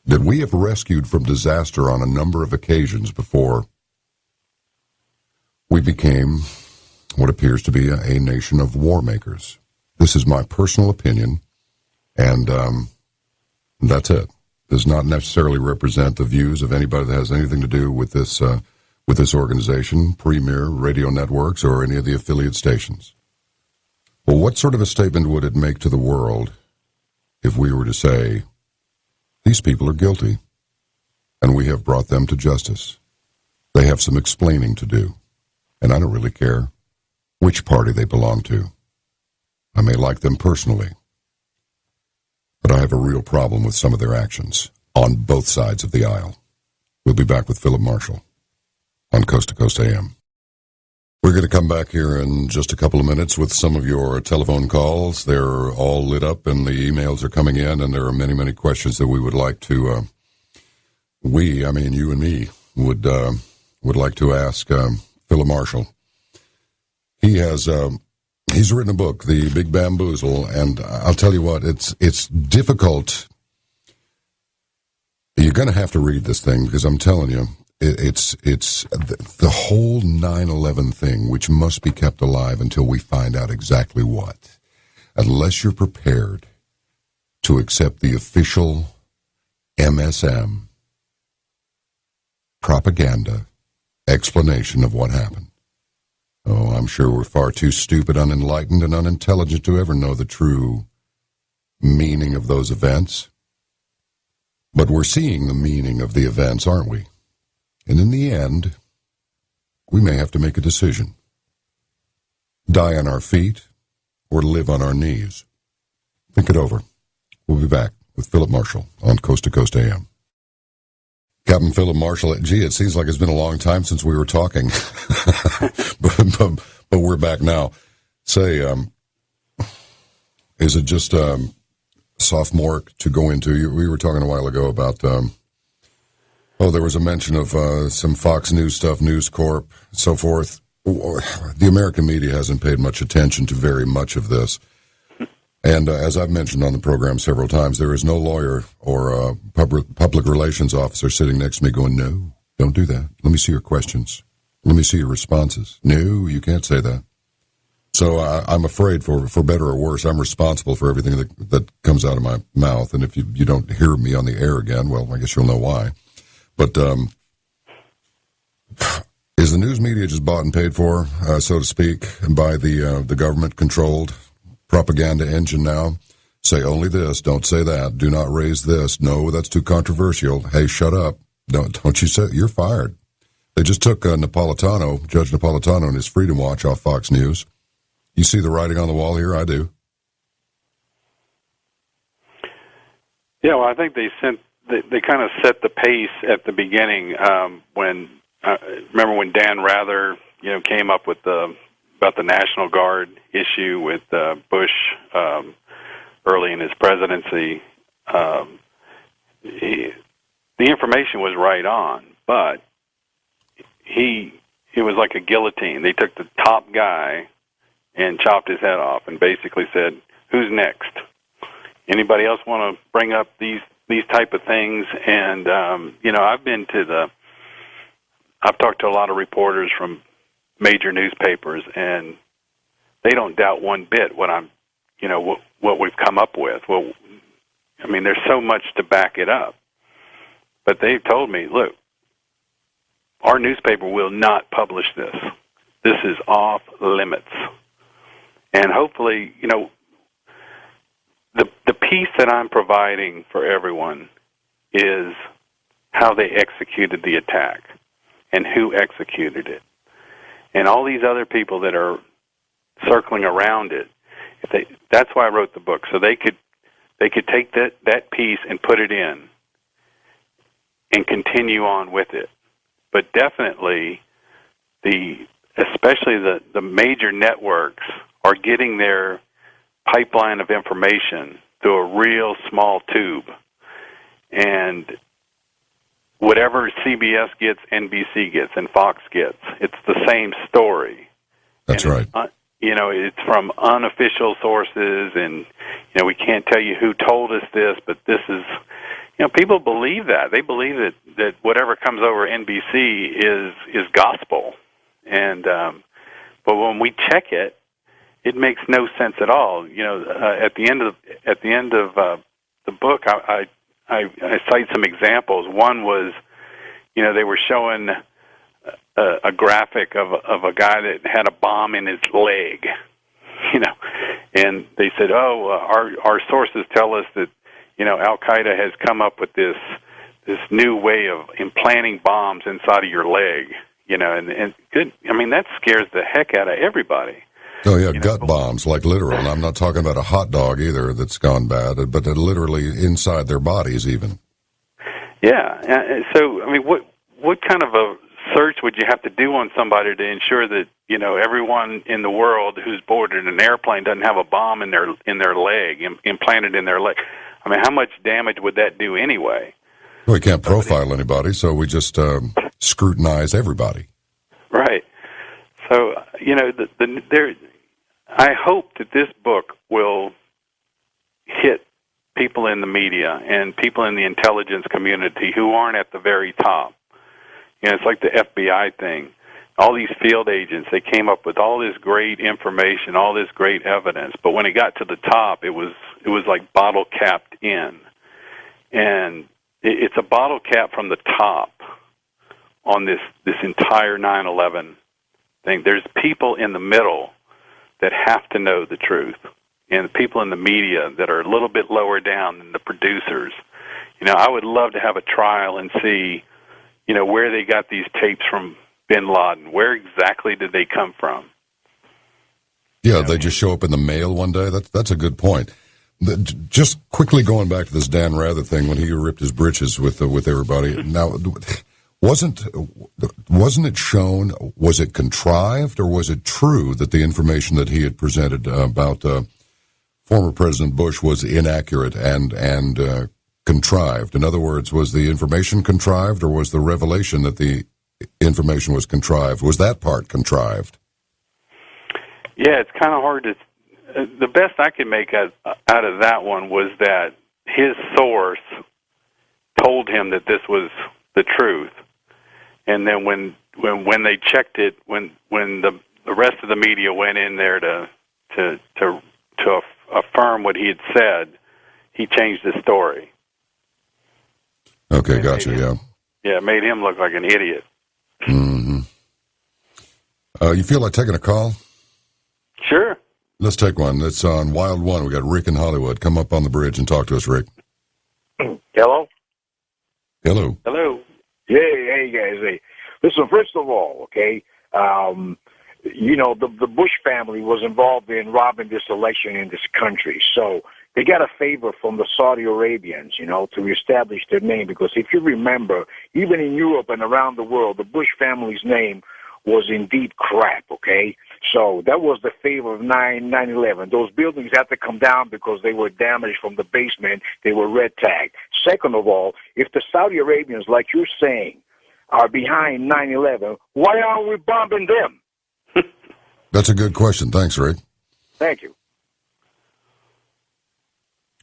that we have rescued from disaster on a number of occasions before we became what appears to be a nation of war makers? This is my personal opinion, and that's it. Does not necessarily represent the views of anybody that has anything to do with this organization, Premier Radio Networks, or any of the affiliate stations. Well, what sort of a statement would it make to the world if we were to say, these people are guilty, and we have brought them to justice? They have some explaining to do, and I don't really care which party they belong to. I may like them personally, but I have a real problem with some of their actions on both sides of the aisle. We'll be back with Philip Marshall on Coast to Coast AM. We're going to come back here in just a couple of minutes with some of your telephone calls. They're all lit up and the emails are coming in, and there are many, many questions that we would like to, you and me, would like to ask Philip Marshall. He has, he's written a book, The Big Bamboozle, and I'll tell you what, it's difficult. You're going to have to read this thing, because I'm telling you, it's the whole 9/11 thing, which must be kept alive until we find out exactly what. Unless you're prepared to accept the official MSM propaganda explanation of what happened. Oh, I'm sure we're far too stupid, unenlightened, and unintelligent to ever know the true meaning of those events. But we're seeing the meaning of the events, aren't we? And in the end, we may have to make a decision. Die on our feet or live on our knees. Think it over. We'll be back with Philip Marshall on Coast to Coast AM. Captain Philip Marshall, gee, it seems like it's been a long time since we were talking. but we're back now. Say, is it just sophomore to go into? We were talking a while ago about, there was a mention of some Fox News stuff, News Corp, so forth. The American media hasn't paid much attention to very much of this. And as I've mentioned on the program several times, there is no lawyer or public relations officer sitting next to me going, no, don't do that. Let me see your questions. Let me see your responses. No, you can't say that. So I'm afraid, for better or worse, I'm responsible for everything that comes out of my mouth. And if you don't hear me on the air again, well, I guess you'll know why. But is the news media just bought and paid for, so to speak, by the government-controlled propaganda engine now? Say only this, don't say that, do not raise this, no, that's too controversial, hey, shut up, don't you say, you're fired. They just took Judge Napolitano and his Freedom Watch off Fox News. You see the writing on the wall here? I do. Yeah, well, I think they kind of set the pace at the beginning when, remember when Dan Rather, came up with about the National Guard issue with Bush early in his presidency. The information was right on, but it was like a guillotine. They took the top guy and chopped his head off and basically said, who's next? Anybody else want to bring up these type of things? And, I've talked to a lot of reporters from major newspapers, and they don't doubt one bit what we've come up with. Well, I mean, there's so much to back it up. But they've told me, look, our newspaper will not publish this. This is off limits. And hopefully, the piece that I'm providing for everyone is how they executed the attack and who executed it. And all these other people that are circling around it, that's why I wrote the book, so they could take that piece and put it in and continue on with it. But definitely, especially the major networks are getting their pipeline of information through a real small tube. And whatever CBS gets, NBC gets, and Fox gets, it's the same story. That's right. it's from unofficial sources, and we can't tell you who told us this, but this is, people believe that. They believe that whatever comes over NBC is gospel, and but when we check it, it makes no sense at all. At the end of the book, I cite some examples. One was, they were showing a graphic of a guy that had a bomb in his leg, and they said, our sources tell us that, Al Qaeda has come up with this new way of implanting bombs inside of your leg, and good. I mean, that scares the heck out of everybody. Oh, yeah, gut bombs, like literal. And I'm not talking about a hot dog either that's gone bad, but literally inside their bodies even. Yeah. So, I mean, what kind of a search would you have to do on somebody to ensure that, everyone in the world who's boarded an airplane doesn't have a bomb in their leg, implanted in their leg? I mean, how much damage would that do anyway? Well, we can't profile anybody, so we just scrutinize everybody. Right. So, I hope that this book will hit people in the media and people in the intelligence community who aren't at the very top. It's like the FBI thing. All these field agents, they came up with all this great information, all this great evidence, but when it got to the top, it was like bottle capped in. And it's a bottle cap from the top on this entire 9/11 thing. There's people in the middle that have to know the truth, and people in the media that are a little bit lower down than the producers. I would love to have a trial and see, where they got these tapes from bin Laden. Where exactly did they come from? Yeah, they just show up in the mail one day. That's a good point. Just quickly going back to this Dan Rather thing when he ripped his britches with everybody. Now, wasn't it shown? Was it contrived, or was it true that the information that he had presented about former President Bush was inaccurate and contrived? In other words, was the information contrived, or was the revelation that the information was contrived? Was that part contrived? Yeah, it's kind of hard to. The best I could make out of that one was that his source told him that this was the truth, and then when they checked it, when the rest of the media went in there to affirm what he had said, he changed his story. Okay, gotcha. Yeah, it made him look like an idiot. Mm-hmm. You feel like taking a call? Sure. Let's take one. It's on Wild One. We got Rick in Hollywood. Come up on the bridge and talk to us, Rick. Hello? Hello. Hey, guys. Hey. Listen, first of all, okay, the Bush family was involved in robbing this election in this country. So they got a favor from the Saudi Arabians, to establish their name. Because if you remember, even in Europe and around the world, the Bush family's name was indeed crap, okay? So that was the favor of 9/11. Those buildings had to come down because they were damaged from the basement. They were red tagged. Second of all, if the Saudi Arabians, like you're saying, are behind 9/11, why aren't we bombing them? That's a good question. Thanks, Rick. Thank you.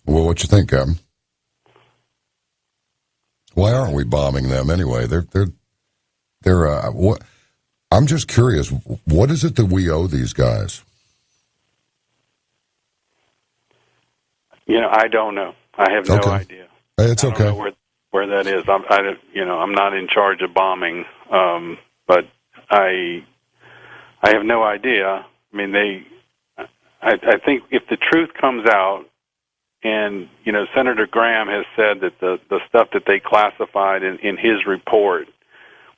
Well, what you think, Captain? Why aren't we bombing them anyway? They're what? I'm just curious. What is it that we owe these guys? I don't know. I have no idea. It's okay. I don't know where that is. I'm not in charge of bombing, but I have no idea. I mean, I think if the truth comes out, and Senator Graham has said that the stuff that they classified in his report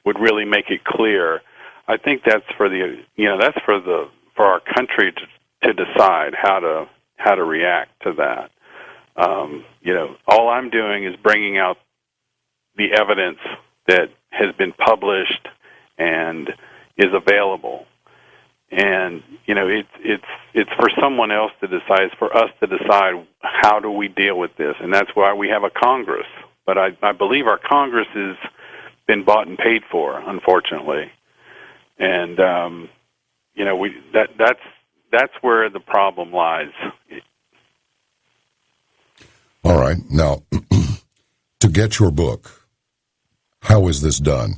would really make it clear. I think that's for our country to decide how to react to that. All I'm doing is bringing out the evidence that has been published and is available. And it's for someone else to decide. It's for us to decide how do we deal with this, and that's why we have a Congress. But I believe our Congress has been bought and paid for, unfortunately. And that's where the problem lies. All right. Now, to get your book, how is this done?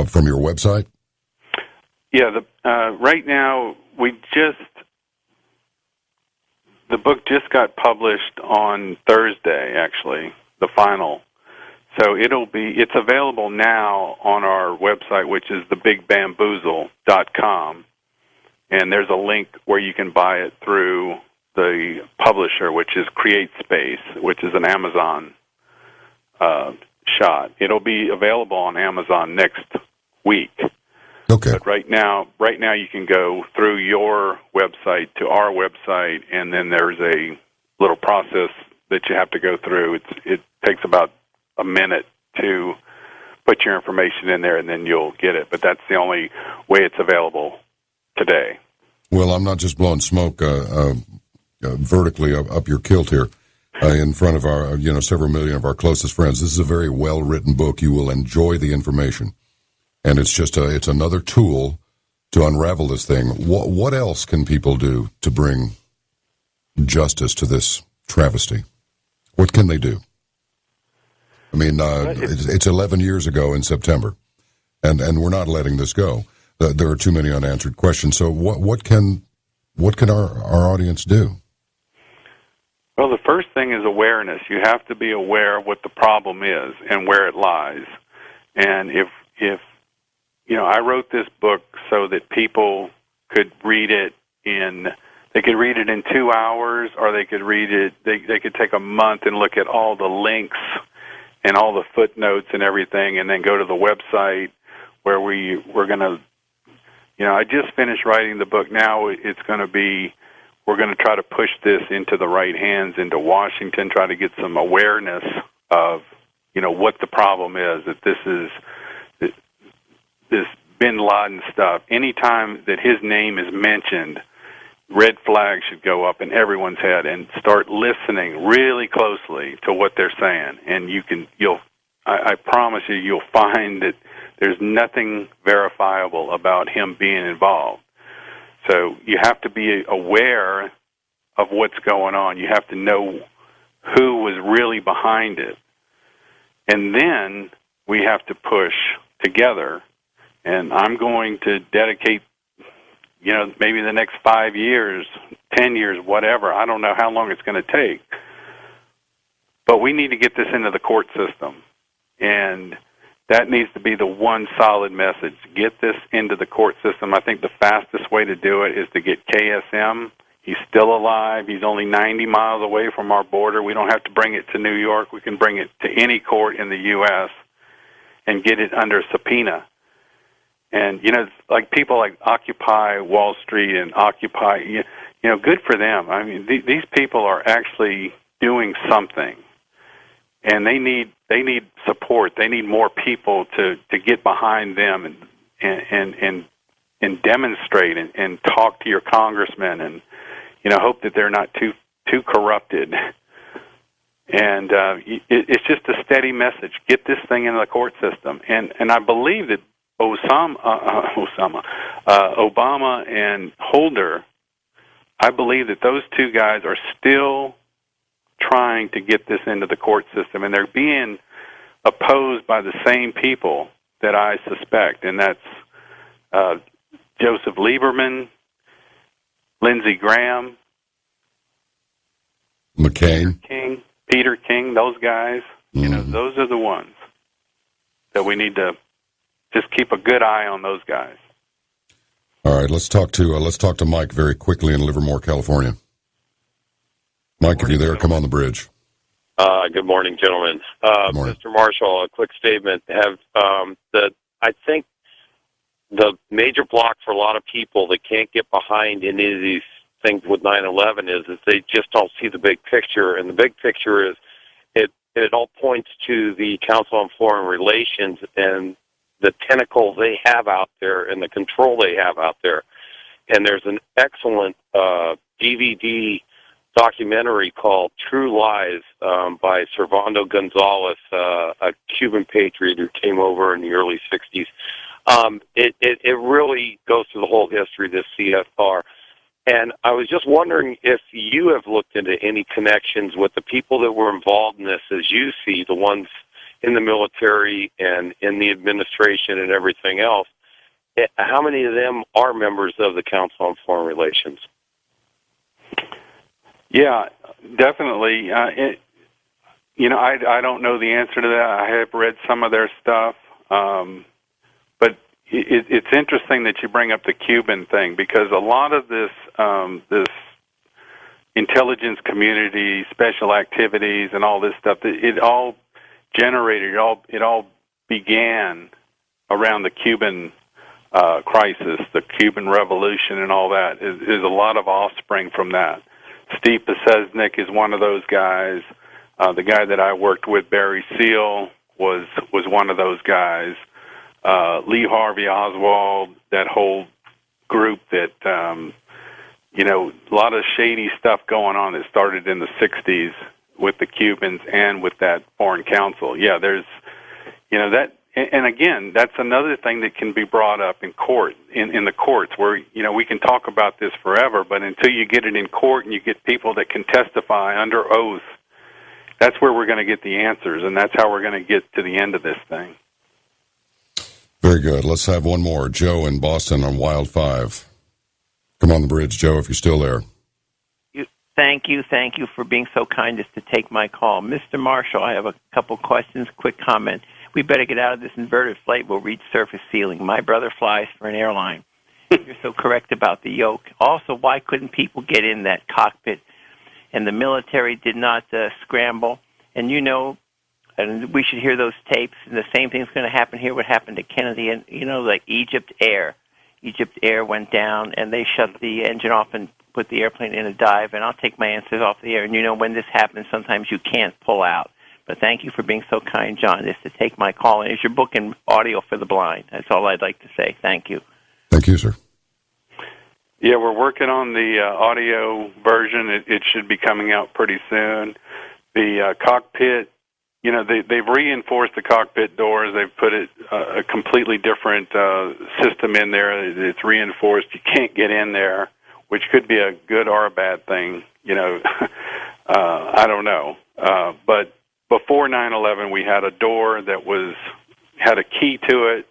From your website? Yeah, right now the book just got published on Thursday, actually, the final. So it's available now on our website, which is thebigbamboozle.com, and there's a link where you can buy it through the publisher, which is CreateSpace, which is an Amazon shot. It'll be available on Amazon next week. Okay. But right now you can go through your website to our website, and then there's a little process that you have to go through. It takes about a minute to put your information in there, and then you'll get it. But that's the only way it's available today. Well, I'm not just blowing smoke vertically up your kilt here in front of our, several million of our closest friends. This is a very well-written book. You will enjoy the information. And it's just it's another tool to unravel this thing. What else can people do to bring justice to this travesty? What can they do? I mean, it's 11 years ago in September, and we're not letting this go. There are too many unanswered questions. So what can our audience do? Well, the first thing is awareness. You have to be aware of what the problem is and where it lies. And if I wrote this book so that people could read it they could read it in 2 hours, or they could read it, they could take a month and look at all the links and all the footnotes and everything, and then go to the website where we're going to, I just finished writing the book. Now we're going to try to push this into the right hands, into Washington, try to get some awareness of, what the problem is, that this bin Laden stuff. Anytime that his name is mentioned, red flags should go up in everyone's head, and start listening really closely to what they're saying. And I promise you'll find that there's nothing verifiable about him being involved. So you have to be aware of what's going on. You have to know who was really behind it. And then we have to push together. And I'm going to dedicate, maybe the next 5 years, 10 years, whatever. I don't know how long it's going to take. But we need to get this into the court system. And that needs to be the one solid message. Get this into the court system. I think the fastest way to do it is to get KSM. He's still alive. He's only 90 miles away from our border. We don't have to bring it to New York. We can bring it to any court in the U.S. and get it under subpoena. And, like people like Occupy Wall Street and Occupy, good for them. I mean, these people are actually doing something. And they need support. They need more people to get behind them and demonstrate and talk to your congressmen and hope that they're not too corrupted. And it's just a steady message. Get this thing into the court system. And I believe that Obama and Holder, I believe that those two guys are still trying to get this into the court system, and they're being opposed by the same people that I suspect, and that's Joseph Lieberman, Lindsey Graham, McCain, Peter King, those guys. Those are the ones that we need to just keep a good eye on. Those guys. All right, let's talk to Mike very quickly in Livermore, California. Mike, if you're there, come on the bridge. Good morning, gentlemen. Good morning. Mr. Marshall, a quick statement. I think the major block for a lot of people that can't get behind any of these things with 9/11 is they just don't see the big picture, and the big picture is it all points to the Council on Foreign Relations and the tentacles they have out there and the control they have out there. And there's an excellent DVD documentary called True Lies by Servando Gonzalez, a Cuban patriot who came over in the early 60s. It really goes through the whole history of this CFR. And I was just wondering if you have looked into any connections with the people that were involved in this, as you see, the ones in the military and in the administration and everything else. How many of them are members of the Council on Foreign Relations? Yeah, definitely. I don't know the answer to that. I have read some of their stuff, but it's interesting that you bring up the Cuban thing, because a lot of this intelligence community, special activities, and all this stuff, it all generated, it all began around the Cuban crisis, the Cuban Revolution, and all that. Is a lot of offspring from that. Steve Pesesnik is one of those guys. The guy that I worked with, Barry Seal, was one of those guys. Lee Harvey Oswald, that whole group that, a lot of shady stuff going on that started in the 60s with the Cubans and with that foreign council. Yeah, there's, that, and again, that's another thing that can be brought up in court, in the courts, where, we can talk about this forever, but until you get it in court and you get people that can testify under oath, that's where we're going to get the answers, and that's how we're going to get to the end of this thing. Very good. Let's have one more. Joe in Boston on Wild 5. Come on the bridge, Joe, if you're still there. Thank you for being so kind as to take my call. Mr. Marshall, I have a couple questions, quick comment. We better get out of this inverted flight. We'll reach surface ceiling. My brother flies for an airline. You're so correct about the yoke. Also, why couldn't people get in that cockpit? And the military did not scramble. And and we should hear those tapes. And the same thing's going to happen here. What happened to Kennedy? And like Egypt Air. Egypt Air went down, and they shut the engine off and put the airplane in a dive. And I'll take my answers off the air. And when this happens, sometimes you can't pull out. But thank you for being so kind, John, as to take my call. And is your book in audio for the blind? That's all I'd like to say. Thank you. Thank you, sir. Yeah, we're working on the audio version. It should be coming out pretty soon. The cockpit, they've reinforced the cockpit doors. They've put a completely different system in there. It's reinforced. You can't get in there, which could be a good or a bad thing. I don't know. But before 9/11, we had a door that had a key to it,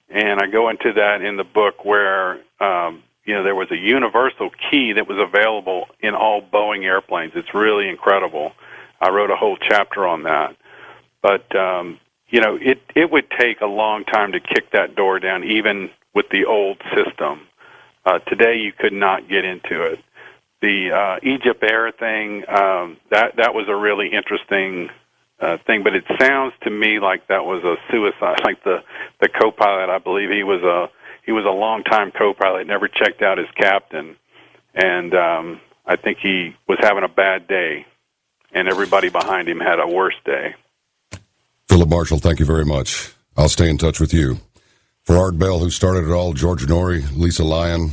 and I go into that in the book where there was a universal key that was available in all Boeing airplanes. It's really incredible. I wrote a whole chapter on that. But, it would take a long time to kick that door down, even with the old system. Today, you could not get into it. The Egypt Air thing, that was a really interesting thing, but it sounds to me like that was a suicide. Like the co-pilot, I believe he was a long-time co-pilot, never checked out his captain, and I think he was having a bad day, and everybody behind him had a worse day. Philip Marshall, thank you very much. I'll stay in touch with you. For Art Bell, who started it all, George Norrie, Lisa Lyon,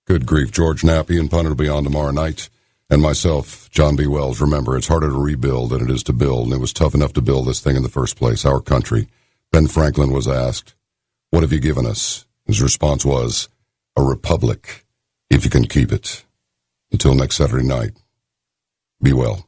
good grief, George Nappy, and Punter will be on tomorrow night, and myself, John B. Wells. Remember, it's harder to rebuild than it is to build, and it was tough enough to build this thing in the first place, our country. Ben Franklin was asked, "What have you given us?" His response was, "A republic, if you can keep it." Until next Saturday night, be well.